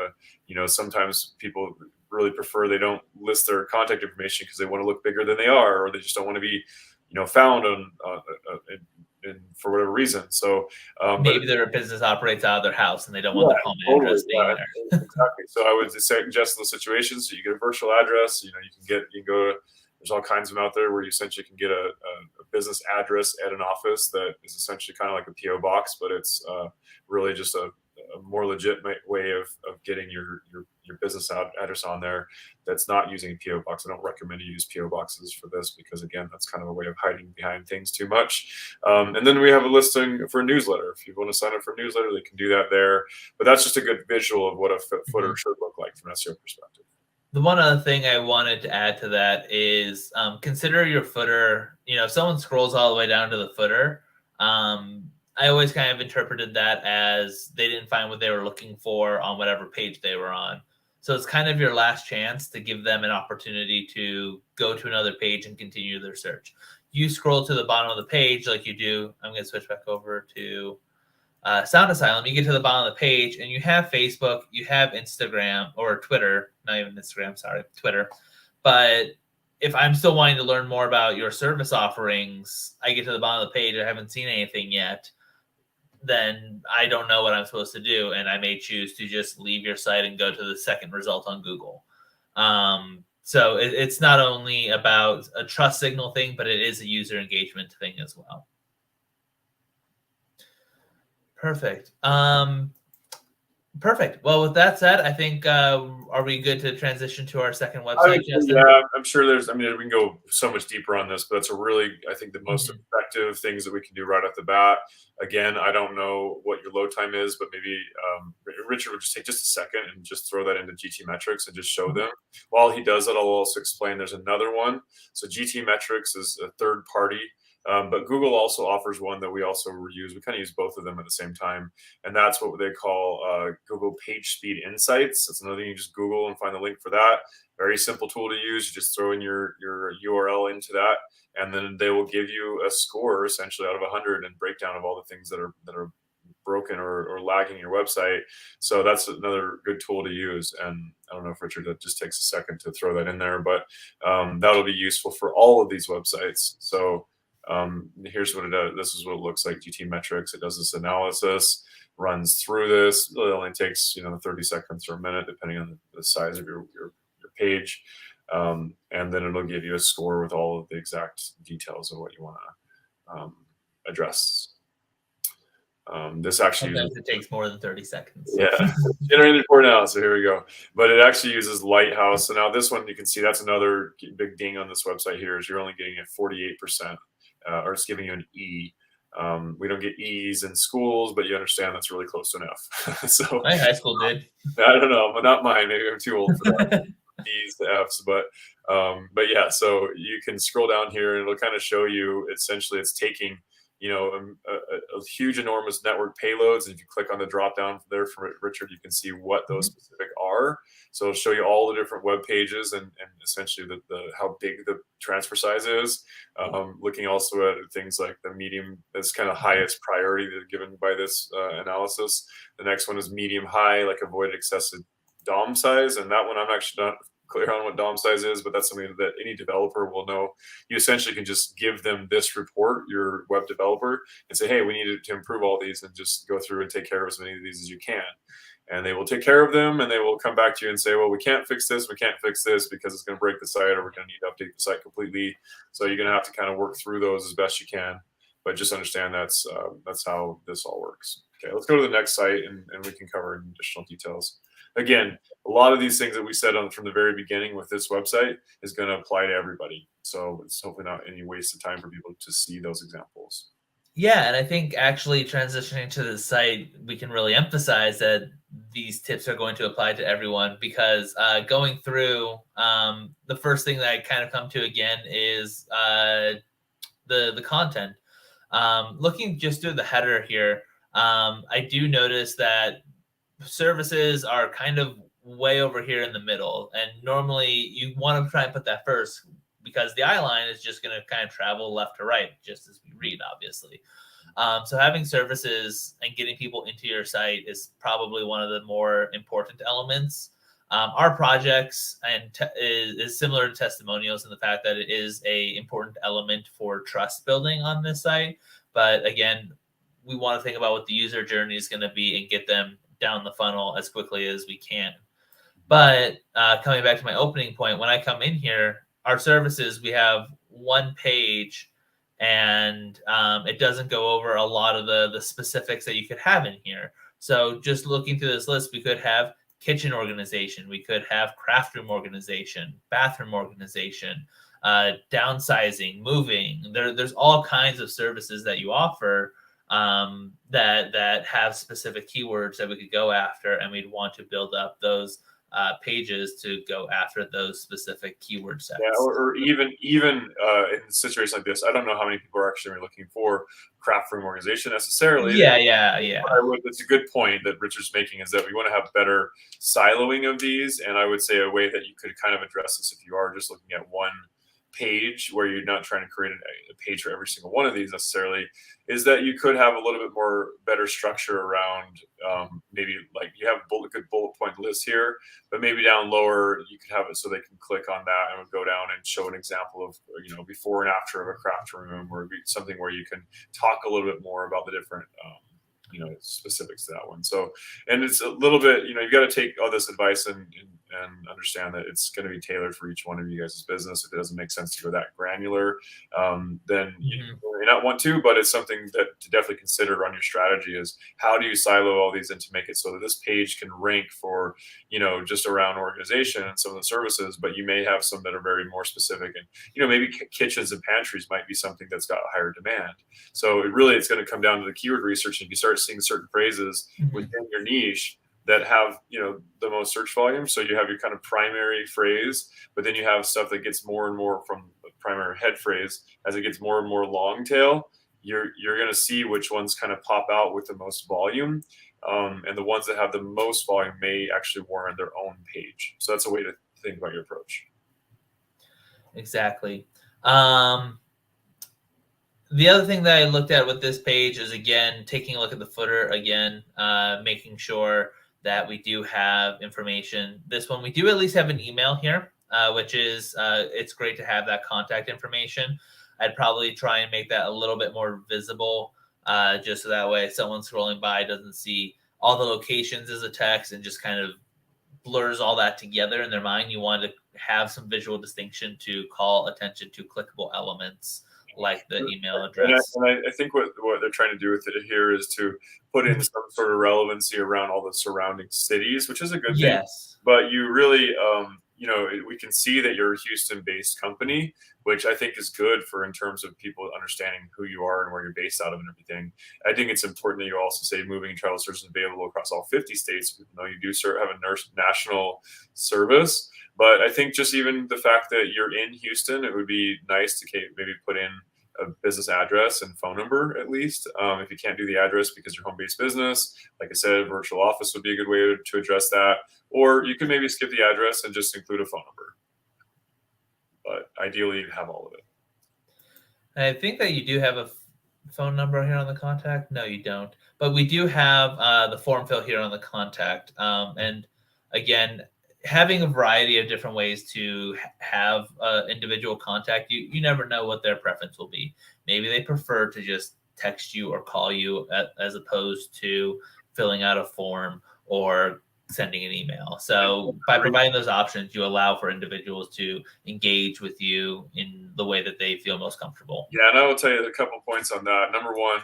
you know, sometimes people really prefer they don't list their contact information because they want to look bigger than they are, or they just don't want to be, you know, found on for whatever reason. So maybe their business operates out of their house and they don't want their home address being there. Exactly. So I would suggest those situations. So you get a virtual address. You know, you can go. There's all kinds of them out there where you essentially can get a business address at an office that is essentially kind of like a PO box, but it's really just a more legitimate way of getting your business address on there that's not using a PO box. I don't recommend you use PO boxes for this because, again, that's kind of a way of hiding behind things too much. And then we have a listing for a newsletter. If you want to sign up for a newsletter, they can do that there. But that's just a good visual of what a footer should look like from an SEO perspective. The one other thing I wanted to add to that is consider your footer. You know, if someone scrolls all the way down to the footer, I always kind of interpreted that as they didn't find what they were looking for on whatever page they were on. So it's kind of your last chance to give them an opportunity to go to another page and continue their search. You scroll to the bottom of the page like you do. I'm going to switch back over to Sound Asylum. You get to the bottom of the page and you have Facebook, you have Instagram or Twitter, not even Instagram, sorry, Twitter. But if I'm still wanting to learn more about your service offerings, I get to the bottom of the page, I haven't seen anything yet, then I don't know what I'm supposed to do. And I may choose to just leave your site and go to the second result on Google. So it's not only about a trust signal thing, but it is a user engagement thing as well. Perfect. Perfect. Well, with that said, I think, are we good to transition to our second website, Justin? Yeah, I'm sure there's, I mean, we can go so much deeper on this, but it's a really, I think, the most effective things that we can do right off the bat. Again, I don't know what your load time is, but maybe Richard would just take just a second and just throw that into GT Metrics and just show them. While he does that, I'll also explain there's another one. So GT Metrics is a third party. But Google also offers one that we also use. We kind of use both of them at the same time. And that's what they call Google Page Speed Insights. That's another thing. You just Google and find the link for that. Very simple tool to use. You just throw in your URL into that, and then they will give you a score essentially out of 100 and breakdown of all the things that are broken or lagging your website. So that's another good tool to use. And I don't know if Richard, that just takes a second to throw that in there, but that'll be useful for all of these websites. So here's what it does. This is what it looks like. GTmetrix. It does this analysis, runs through this. It only takes 30 seconds or a minute, depending on the size of your page, and then it'll give you a score with all of the exact details of what you want to address. This actually sometimes it takes more than 30 seconds. Yeah, generated report analysis. So here we go. But it actually uses Lighthouse. So now this one, you can see that's another big ding on this website here is you're only getting a 48%, or it's giving you an E. We don't get E's in schools, but you understand that's really close to an F. So my high school did. I don't know, but not mine. Maybe I'm too old for that. E's to F's, but yeah. So you can scroll down here, and it'll kind of show you. Essentially, it's taking a huge, enormous network payloads. And if you click on the drop down there for Richard, you can see what those specific are. So it'll show you all the different web pages and essentially the how big the transfer size is. Looking also at things like the medium, that's kind of highest priority given by this analysis. The next one is medium high, like avoid excessive DOM size. And that one I'm actually not clear on what DOM size is, but that's something that any developer will know. You essentially can just give them this report, your web developer, and say, hey, we need to improve all these, and just go through and take care of as many of these as you can. And they will take care of them, and they will come back to you and say, well, we can't fix this because it's going to break the site, or we're going to need to update the site completely. So you're going to have to kind of work through those as best you can. But just understand that's how this all works. Okay, let's go to the next site, and we can cover additional details. Again, a lot of these things that we said from the very beginning with this website is going to apply to everybody. So it's hopefully not any waste of time for people to see those examples. Yeah, and I think actually transitioning to the site, we can really emphasize that these tips are going to apply to everyone, because going through, the first thing that I kind of come to again is the content. Looking just through the header here, I do notice that services are kind of way over here in the middle, and normally you want to try and put that first, because the eye line is just going to kind of travel left to right, just as we read, obviously. So having services and getting people into your site is probably one of the more important elements. Our projects is similar to testimonials in the fact that it is a important element for trust building on this site. But again, we want to think about what the user journey is going to be and get them down the funnel as quickly as we can. But coming back to my opening point, when I come in here, our services, we have one page, and it doesn't go over a lot of the specifics that you could have in here. So just looking through this list, we could have kitchen organization, we could have craft room organization, bathroom organization, downsizing, moving. There's all kinds of services that you offer that have specific keywords that we could go after, and we'd want to build up those pages to go after those specific keyword sets. Yeah, or even in a situation like this, I don't know how many people are actually looking for craft room organization necessarily. Yeah. That's a good point that Richard's making, is that we want to have better siloing of these. And I would say a way that you could kind of address this, if you are just looking at one page where you're not trying to create a page for every single one of these necessarily, is that you could have a little bit more better structure around maybe like you have a good bullet point list here, but maybe down lower you could have it so they can click on that and go down and show an example of before and after of a craft room, or something where you can talk a little bit more about the different specifics to that one. So, and it's a little bit, you've got to take all this advice and understand that it's going to be tailored for each one of you guys' business. If it doesn't make sense to go that granular, then you may not want to, but it's something that to definitely consider on your strategy is how do you silo all these in to make it so that this page can rank for, just around organization and some of the services, but you may have some that are very more specific, and, maybe kitchens and pantries might be something that's got higher demand. So it's going to come down to the keyword research. And if you start seeing certain phrases within your niche that have the most search volume, so you have your kind of primary phrase, but then you have stuff that gets more and more from the primary head phrase. As it gets more and more long tail, you're going to see which ones kind of pop out with the most volume, and the ones that have the most volume may actually warrant their own page. So that's a way to think about your approach. Exactly. the other thing that I looked at with this page is, again, taking a look at the footer again, making sure that we do have information. This one, we do at least have an email here, which is, it's great to have that contact information. I'd probably try and make that a little bit more visible, just so that way someone scrolling by doesn't see all the locations as a text and just kind of blurs all that together in their mind. You want to have some visual distinction to call attention to clickable elements like the email address. And I think what they're trying to do with it here is to put in some sort of relevancy around all the surrounding cities, which is a good thing. Yes. But you really, we can see that you're a Houston-based company, which I think is good for in terms of people understanding who you are and where you're based out of and everything. I think it's important that you also say moving and travel services available across all 50 states, even though you do have a national service. But I think just even the fact that you're in Houston, it would be nice to maybe put in a business address and phone number at least. If you can't do the address because you're home-based business, like I said, virtual office would be a good way to address that. Or you could maybe skip the address and just include a phone number. But ideally, you'd have all of it. I think that you do have a phone number here on the contact. No, you don't. But we do have the form fill here on the contact. And again, having a variety of different ways to have individual contact, you never know what their preference will be. Maybe they prefer to just text you or call you as opposed to filling out a form or sending an email. So by providing those options, you allow for individuals to engage with you in the way that they feel most comfortable. Yeah, and I will tell you a couple points on that. Number one,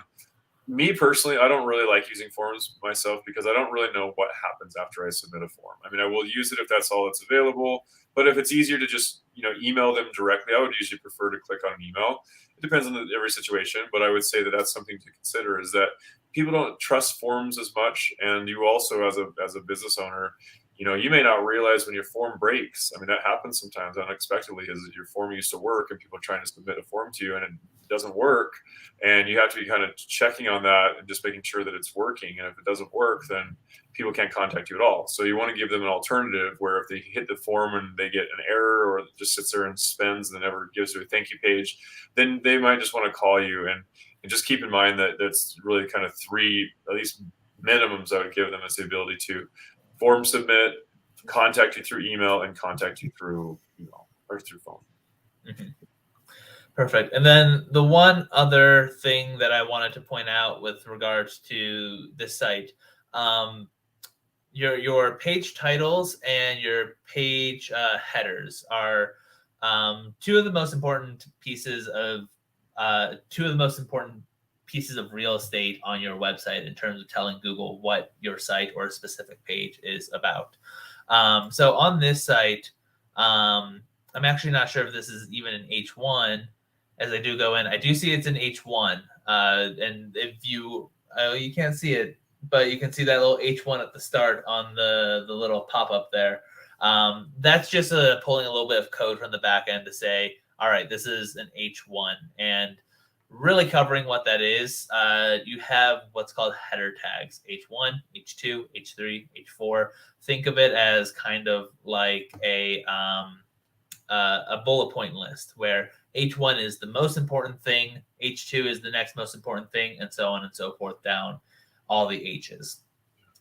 me personally, I don't really like using forms myself because I don't really know what happens after I submit a form. I mean, I will use it if that's all that's available, but if it's easier to just email them directly, I would usually prefer to click on an email. It depends on every situation, but I would say that that's something to consider, is that people don't trust forms as much, and you also, as a business owner, you may not realize when your form breaks. I mean, that happens sometimes unexpectedly, is your form used to work and people are trying to submit a form to you and it doesn't work. And you have to be kind of checking on that and just making sure that it's working. And if it doesn't work, then people can't contact you at all. So you want to give them an alternative where if they hit the form and they get an error or it just sits there and spins and never gives you a thank you page, then they might just want to call you. And just keep in mind that that's really kind of three, at least minimums I would give them, is the ability to form submit, contact you through email, and contact you through email or through phone. Mm-hmm. Perfect. And then the one other thing that I wanted to point out with regards to this site, your page titles and your page headers are two of the most important pieces of real estate on your website in terms of telling Google what your site or a specific page is about. So on this site, I'm actually not sure if this is even an H1. As I do go in, I do see it's an H1. And if you can't see it, but you can see that little H1 at the start on the little pop-up there. That's just pulling a little bit of code from the back end to say, all right, this is an H1. And really covering what that is, you have what's called header tags, H1, H2, H3, H4. Think of it as kind of like a bullet point list where H1 is the most important thing, H2 is the next most important thing, and so on and so forth down all the H's.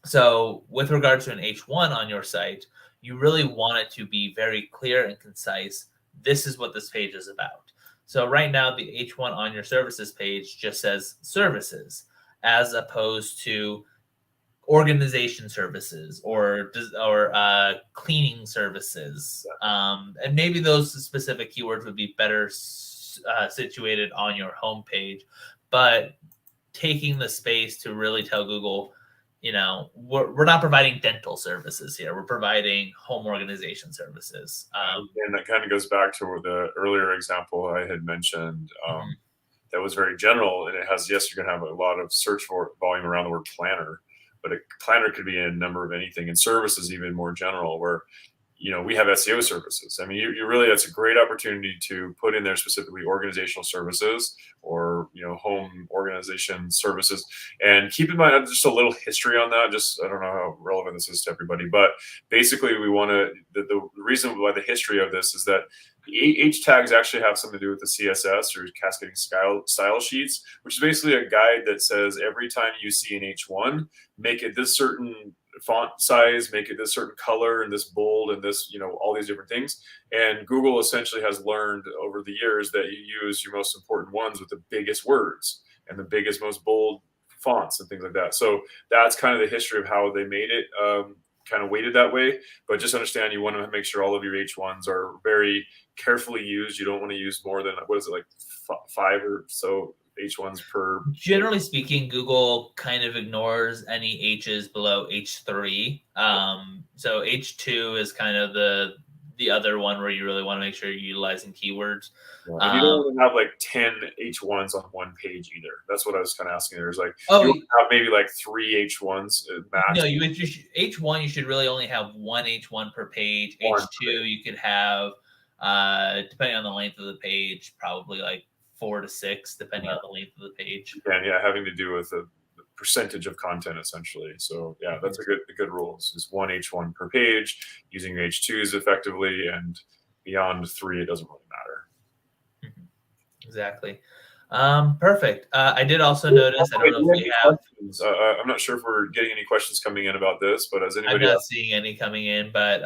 So with regard to an H1 on your site, you really want it to be very clear and concise. This is what this page is about. So right now, the H1 on your services page just says services, as opposed to organization services or cleaning services. And maybe those specific keywords would be better situated on your homepage. But taking the space to really tell Google, we're not providing dental services here. We're providing home organization services. And that kind of goes back to the earlier example I had mentioned. That was very general, and it has, yes, you're going to have a lot of search volume around the word planner, but a planner could be a number of anything, and service is even more general, where we have SEO services. I mean, you really, that's a great opportunity to put in there specifically organizational services or, home organization services. And keep in mind, just a little history on that. Just, I don't know how relevant this is to everybody, but basically we want to, the reason why the history of this is that the H tags actually have something to do with the CSS or cascading style sheets, which is basically a guide that says every time you see an H1, make it this certain font size, make it this certain color and this bold and this, all these different things. And Google essentially has learned over the years that you use your most important ones with the biggest words and the biggest, most bold fonts and things like that. So that's kind of the history of how they made it kind of weighted that way. But just understand, you want to make sure all of your H1s are very carefully used. You don't want to use more than, what is it, like 5 or so H1s per. Generally speaking, Google kind of ignores any H's below H3. So H2 is kind of the other one where you really want to make sure you're utilizing keywords. Yeah. And you don't want to have like 10 H1s on one page either. That's what I was kind of asking. There's like, you have maybe like 3 H1s max. No, H1, you should really only have 1 H1 per page. H2, you could have, depending on the length of the page, probably like 4 to 6, depending on the length of the page. And having to do with the percentage of content essentially. So yeah, that's a good rule. It's 1 H1 per page, using H2s effectively, and beyond 3, it doesn't really matter. Exactly. Perfect. I did also notice, I don't know if we have. I'm not sure if we're getting any questions coming in about this, but as anybody I'm not seeing any coming in, but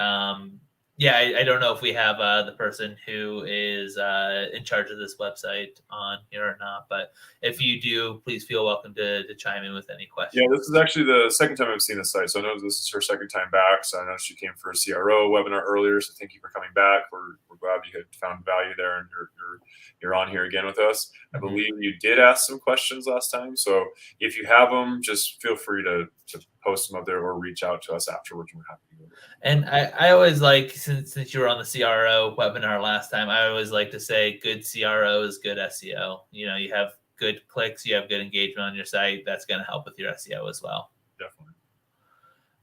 yeah, I don't know if we have the person who is in charge of this website on here or not, but if you do, please feel welcome to chime in with any questions. Yeah, this is actually the second time I've seen this site, so I know this is her second time back. So I know she came for a CRO webinar earlier, so thank you for coming back. We're glad you had found value there, and you're on here again with us. I believe you did ask some questions last time, so if you have them, just feel free to post them up there or reach out to us afterwards. We're happy to go. And I always like, since you were on the CRO webinar last time, I always like to say good CRO is good SEO. You have good clicks, you have good engagement on your site. That's going to help with your SEO as well. Definitely.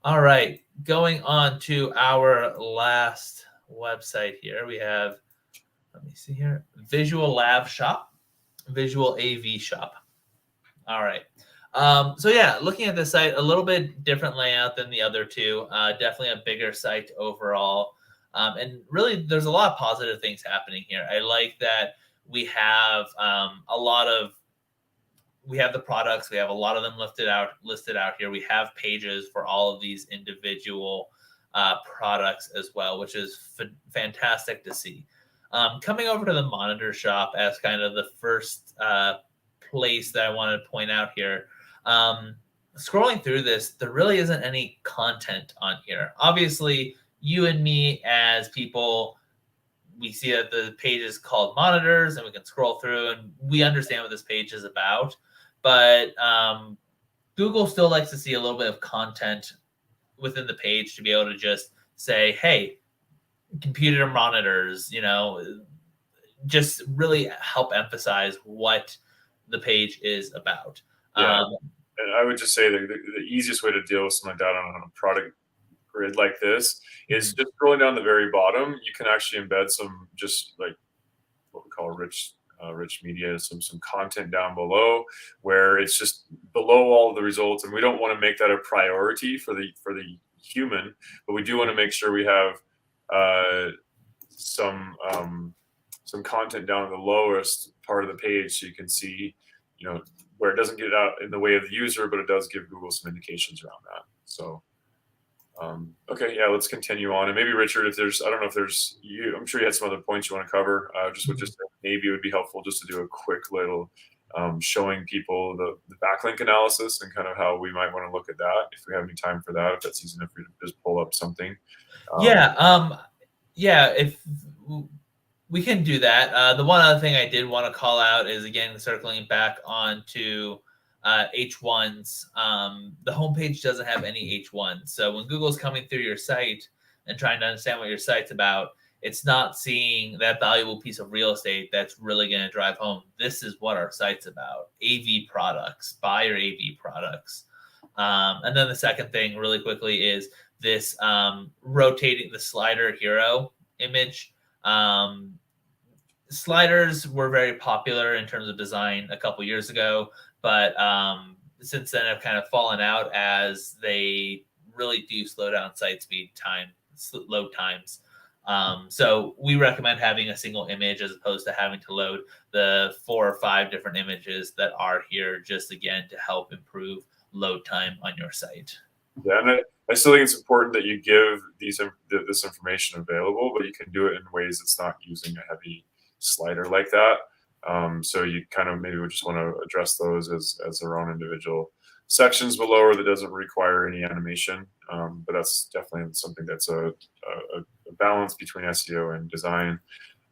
All right. Going on to our last website here. We have, let me see here, Visual Lab Shop, Visual AV Shop. All right. So yeah, looking at this site, a little bit different layout than the other two. Definitely a bigger site overall. And really, there's a lot of positive things happening here. I like that we have we have the products. We have a lot of them listed out here. We have pages for all of these individual products as well, which is fantastic to see. Coming over to the monitor shop as kind of the first place that I wanted to point out here. Scrolling through this, there really isn't any content on here. Obviously, you and me as people, we see that the page is called monitors and we can scroll through and we understand what this page is about. But Google still likes to see a little bit of content within the page to be able to just say, hey, computer monitors, just really help emphasize what the page is about. Yeah. And I would just say that the easiest way to deal with something like that on a product grid like this is just scrolling down the very bottom. You can actually embed some just like what we call rich media, some content down below where it's just below all of the results. And we don't want to make that a priority for the human, but we do want to make sure we have some content down in the lowest part of the page so you can see, where it doesn't get out in the way of the user, but it does give Google some indications around that. So, okay, yeah, let's continue on. And maybe Richard, I don't know if there's I'm sure you had some other points you want to cover. Maybe it would be helpful just to do a quick little showing people the backlink analysis and kind of how we might want to look at that if we have any time for that, if that's easy enough for you to just pull up something. If we can do that. The one other thing I did want to call out is, again, circling back onto H1s. The homepage doesn't have any H1s. So when Google's coming through your site and trying to understand what your site's about, it's not seeing that valuable piece of real estate that's really going to drive home. This is what our site's about. AV products, buy your AV products. And then the second thing really quickly is this rotating the slider hero image. Sliders were very popular in terms of design a couple years ago, but since then have kind of fallen out as they really do slow down site speed load times. So we recommend having a single image as opposed to having to load the 4 or 5 different images that are here, just again to help improve load time on your site. Yeah, and I still think it's important that you give this information available, but you can do it in ways that's not using a heavy slider like that. So you kind of maybe would just want to address those as their own individual sections below, or that doesn't require any animation. But that's definitely something that's a balance between SEO and design.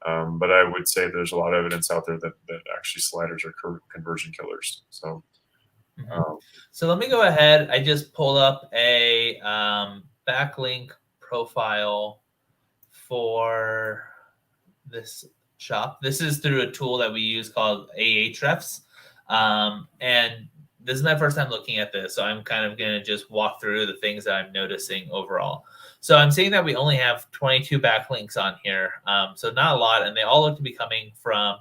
But I would say there's a lot of evidence out there that actually sliders are conversion killers. So. So let me go ahead. I just pulled up a backlink profile for this shop. This is through a tool that we use called Ahrefs. And this is my first time looking at this. So I'm kind of going to just walk through the things that I'm noticing overall. So I'm seeing that we only have 22 backlinks on here. So not a lot. And they all look to be coming from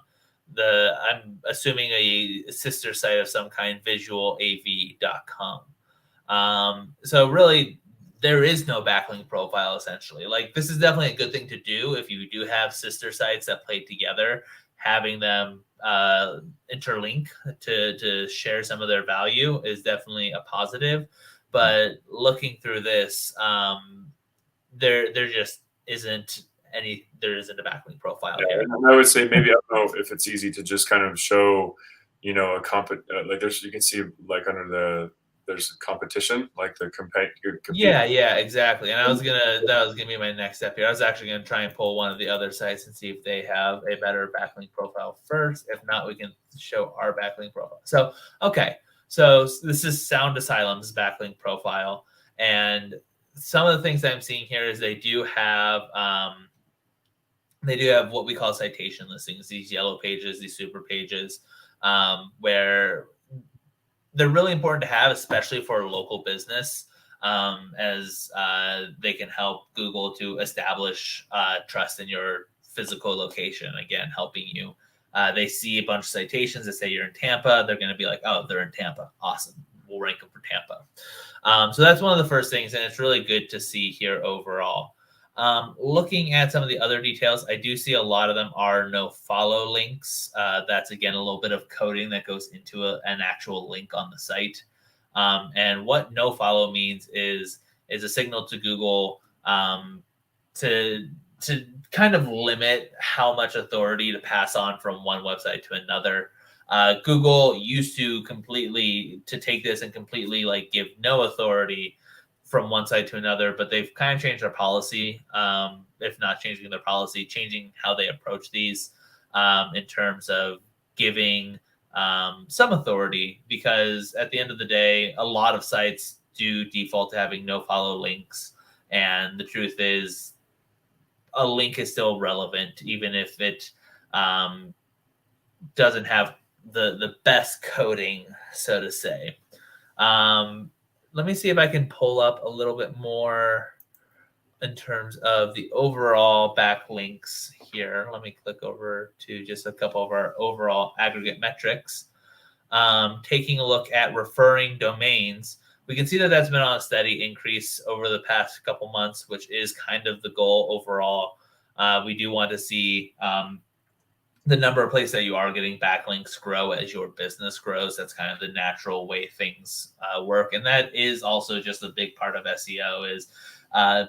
I'm assuming a sister site of some kind, visualav.com. So really, there is no backlink profile essentially. Like, this is definitely a good thing to do if you do have sister sites that play together. Having them interlink to share some of their value is definitely a positive. But looking through this, there just isn't there isn't a backlink profile here. And I would say maybe, I don't know if it's easy to just kind of show, you know, like you can see like there's a competition, like the Yeah, exactly. And that was gonna be my next step here. I was actually gonna try and pull one of the other sites and see if they have a better backlink profile first. If not, we can show our backlink profile. So okay, so this is Sound Asylum's backlink profile, and some of the things that I'm seeing here is they do have what we call citation listings, these yellow pages, these super pages, where they're really important to have, especially for a local business, as they can help Google to establish trust in your physical location. Again, helping you. They see a bunch of citations that say you're in Tampa. They're going to be like, oh, they're in Tampa. Awesome. We'll rank them for Tampa. So that's one of the first things, and it's really good to see here overall. Looking at some of the other details, I do see a lot of them are no follow links. That's again a little bit of coding that goes into an actual link on the site. And what no follow means is a signal to Google to kind of limit how much authority to pass on from one website to another. Google used to take this and completely like give no authority from one side to another, but they've kind of changed their policy. If not changing their policy, changing how they approach these in terms of giving some authority, because at the end of the day, a lot of sites do default to having no follow links. And the truth is a link is still relevant, even if it doesn't have the best coding, so to say. Let me see if I can pull up a little bit more in terms of the overall backlinks here. Let me click over to just a couple of our overall aggregate metrics. Taking a look at referring domains, we can see that that's been on a steady increase over the past couple months, which is kind of the goal overall. We do want to see the number of places that you are getting backlinks grow as your business grows. That's kind of the natural way things work. And that is also just a big part of SEO, is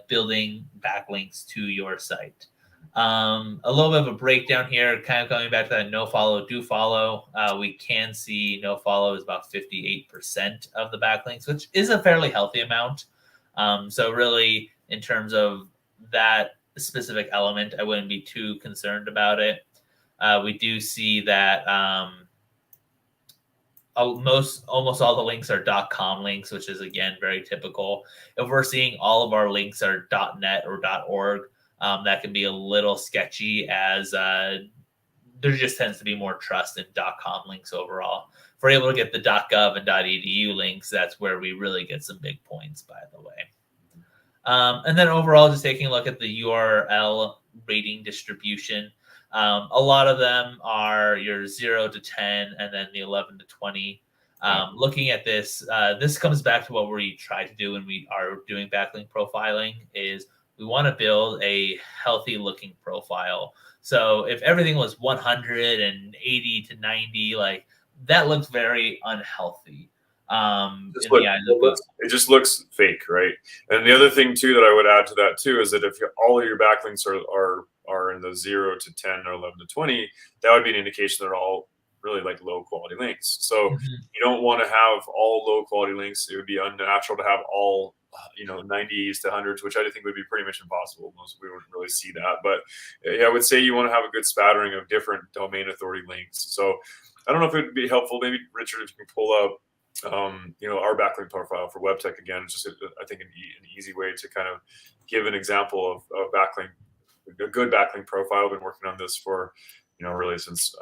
building backlinks to your site. A little bit of a breakdown here, kind of going back to that no follow, do follow. We can see no follow is about 58% of the backlinks, which is a fairly healthy amount. So really, in terms of that specific element, I wouldn't be too concerned about it. We do see that almost all the links are .com links, which is again very typical. If we're seeing all of our links are .net or .org, that can be a little sketchy, as there just tends to be more trust in .com links overall. we're able to get the .gov and .edu links, that's where we really get some big points, by the way. And then overall, just taking a look at the URL rating distribution. A lot of them are your 0 to 10 and then the 11 to 20. Looking at this, this comes back to what we try to do when we are doing backlink profiling is we want to build a healthy looking profile. So if everything was 180 to 90, like that looks very unhealthy. It just looks fake, right? And the other thing too that I would add to that too is that if all of your backlinks are in the 0 to 10 or 11 to 20, that would be an indication they're all really like low quality links. So you don't want to have all low quality links. It would be unnatural to have all 90s to 100s, which I think would be pretty much impossible. We wouldn't really see that. But I would say you want to have a good spattering of different domain authority links. So I don't know if it would be helpful. Maybe Richard, if you can pull up our backlink profile for Webtek again, just I think an easy way to kind of give an example of backlink, a good backlink profile. I've been working on this for, really since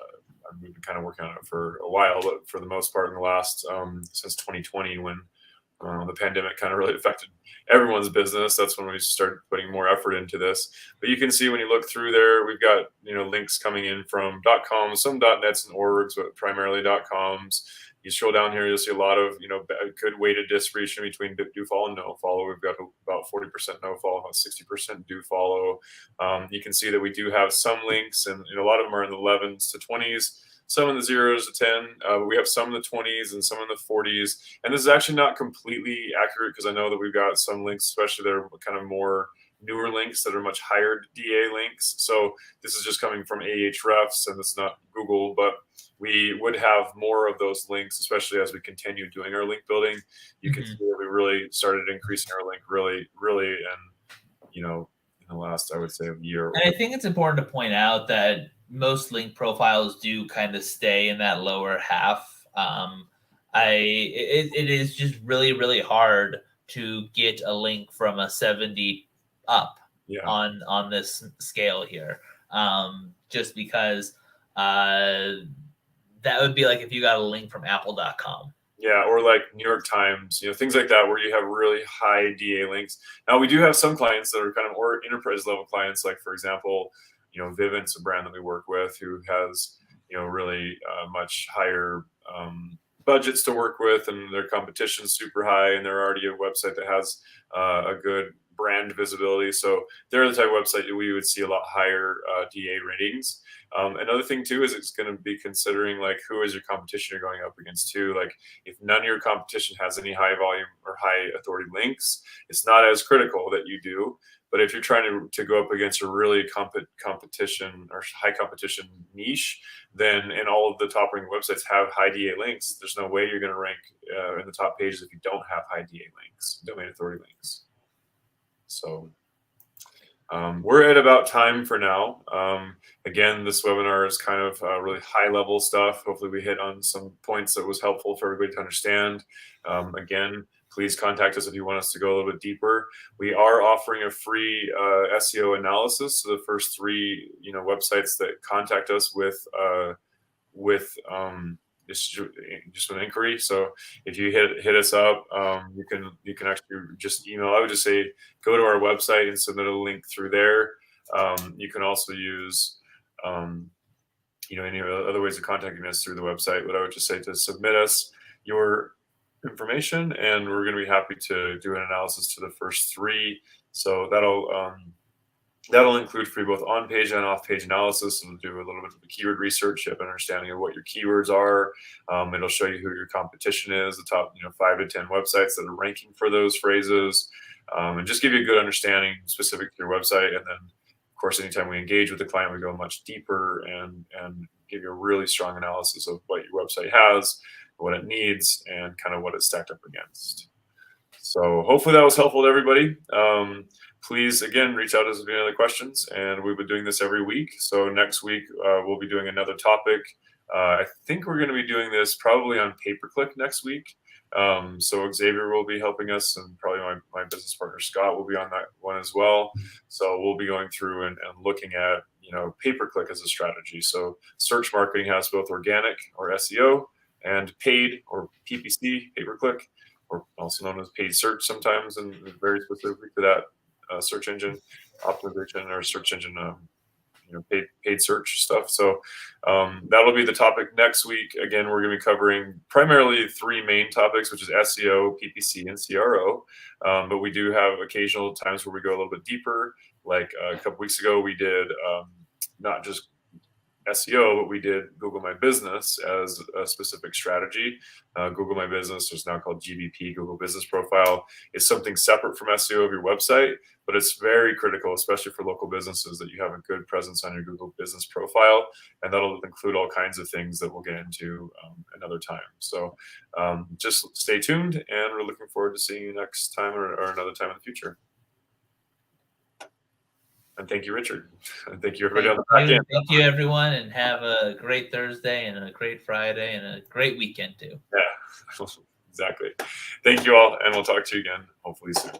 we've been kind of working on it for a while, but for the most part in the last, since 2020, when the pandemic kind of really affected everyone's business, that's when we started putting more effort into this. But you can see when you look through there, we've got, links coming in from .coms, some .nets and orgs, but primarily .coms. You scroll down here, you'll see a lot of, good weighted distribution between do follow and no follow. We've got about 40% no follow, about 60% do follow. You can see that we do have some links, and a lot of them are in the 11s to 20s, some in the 0s to 10. We have some in the 20s and some in the 40s. And this is actually not completely accurate because I know that we've got some links, especially that are kind of more newer links that are much higher DA links. So this is just coming from Ahrefs, and it's not Google, but we would have more of those links, especially as we continue doing our link building. You can see that we really started increasing our link really, and in the last, I would say, year. And I think it's important to point out that most link profiles do kind of stay in that lower half. It is just really, really hard to get a link from a 70 up on this scale here, just because that would be like if you got a link from apple.com. Yeah, or like New York Times, things like that, where you have really high DA links. Now, we do have some clients that are kind of more enterprise level clients, like, for example, Vivint's a brand that we work with who has, really much higher budgets to work with, and their competition's super high, and they're already a website that has a good brand visibility. So they're the type of website that we would see a lot higher DA ratings. Another thing too is it's going to be considering like who is your competition you're going up against too. Like if none of your competition has any high volume or high authority links, it's not as critical that you do. But if you're trying to go up against a really competition or high competition niche, then and all of the top ranking websites have high DA links, there's no way you're going to rank in the top pages if you don't have high DA links, domain authority links. So we're at about time for now. Again, this webinar is kind of really high level stuff. Hopefully we hit on some points that was helpful for everybody to understand. Again, please contact us if you want us to go a little bit deeper. We are offering a free SEO analysis. So the first 3, websites that contact us with just an inquiry. So if you hit us up, you can actually just email. I would just say go to our website and submit a link through there. You can also use any other ways of contacting us through the website. But I would just say to submit us your information, and we're going to be happy to do an analysis to the first 3. So that'll include for you both on-page and off-page analysis, and do a little bit of the keyword research. You have an understanding of what your keywords are. It'll show you who your competition is, the top 5 to 10 websites that are ranking for those phrases, and just give you a good understanding specific to your website. And then, of course, anytime we engage with the client, we go much deeper and give you a really strong analysis of what your website has, what it needs, and kind of what it's stacked up against. So hopefully that was helpful to everybody. Please, again, reach out to us if you have any other questions. And we've been doing this every week. So next week, we'll be doing another topic. I think we're going to be doing this probably on pay-per-click next week. So Xavier will be helping us, and probably my business partner, Scott, will be on that one as well. So we'll be going through and looking at, pay-per-click as a strategy. So search marketing has both organic or SEO, and paid, or PPC, pay-per-click, or also known as paid search sometimes, and very specific to that search engine optimization or search engine paid search stuff. So that'll be the topic next week. Again, we're going to be covering primarily 3 main topics, which is SEO, PPC, and CRO. But we do have occasional times where we go a little bit deeper. Like a couple weeks ago, we did not just SEO, but we did Google My Business as a specific strategy. Google My Business is now called GBP, Google Business Profile. It's something separate from SEO of your website, but it's very critical, especially for local businesses, that you have a good presence on your Google Business Profile, and that'll include all kinds of things that we'll get into another time. So just stay tuned, and we're looking forward to seeing you next time or another time in the future. And thank you, Richard. And thank you, everybody on the back end. Thank you, everyone, and have a great Thursday and a great Friday and a great weekend, too. Yeah, exactly. Thank you all, and we'll talk to you again hopefully soon.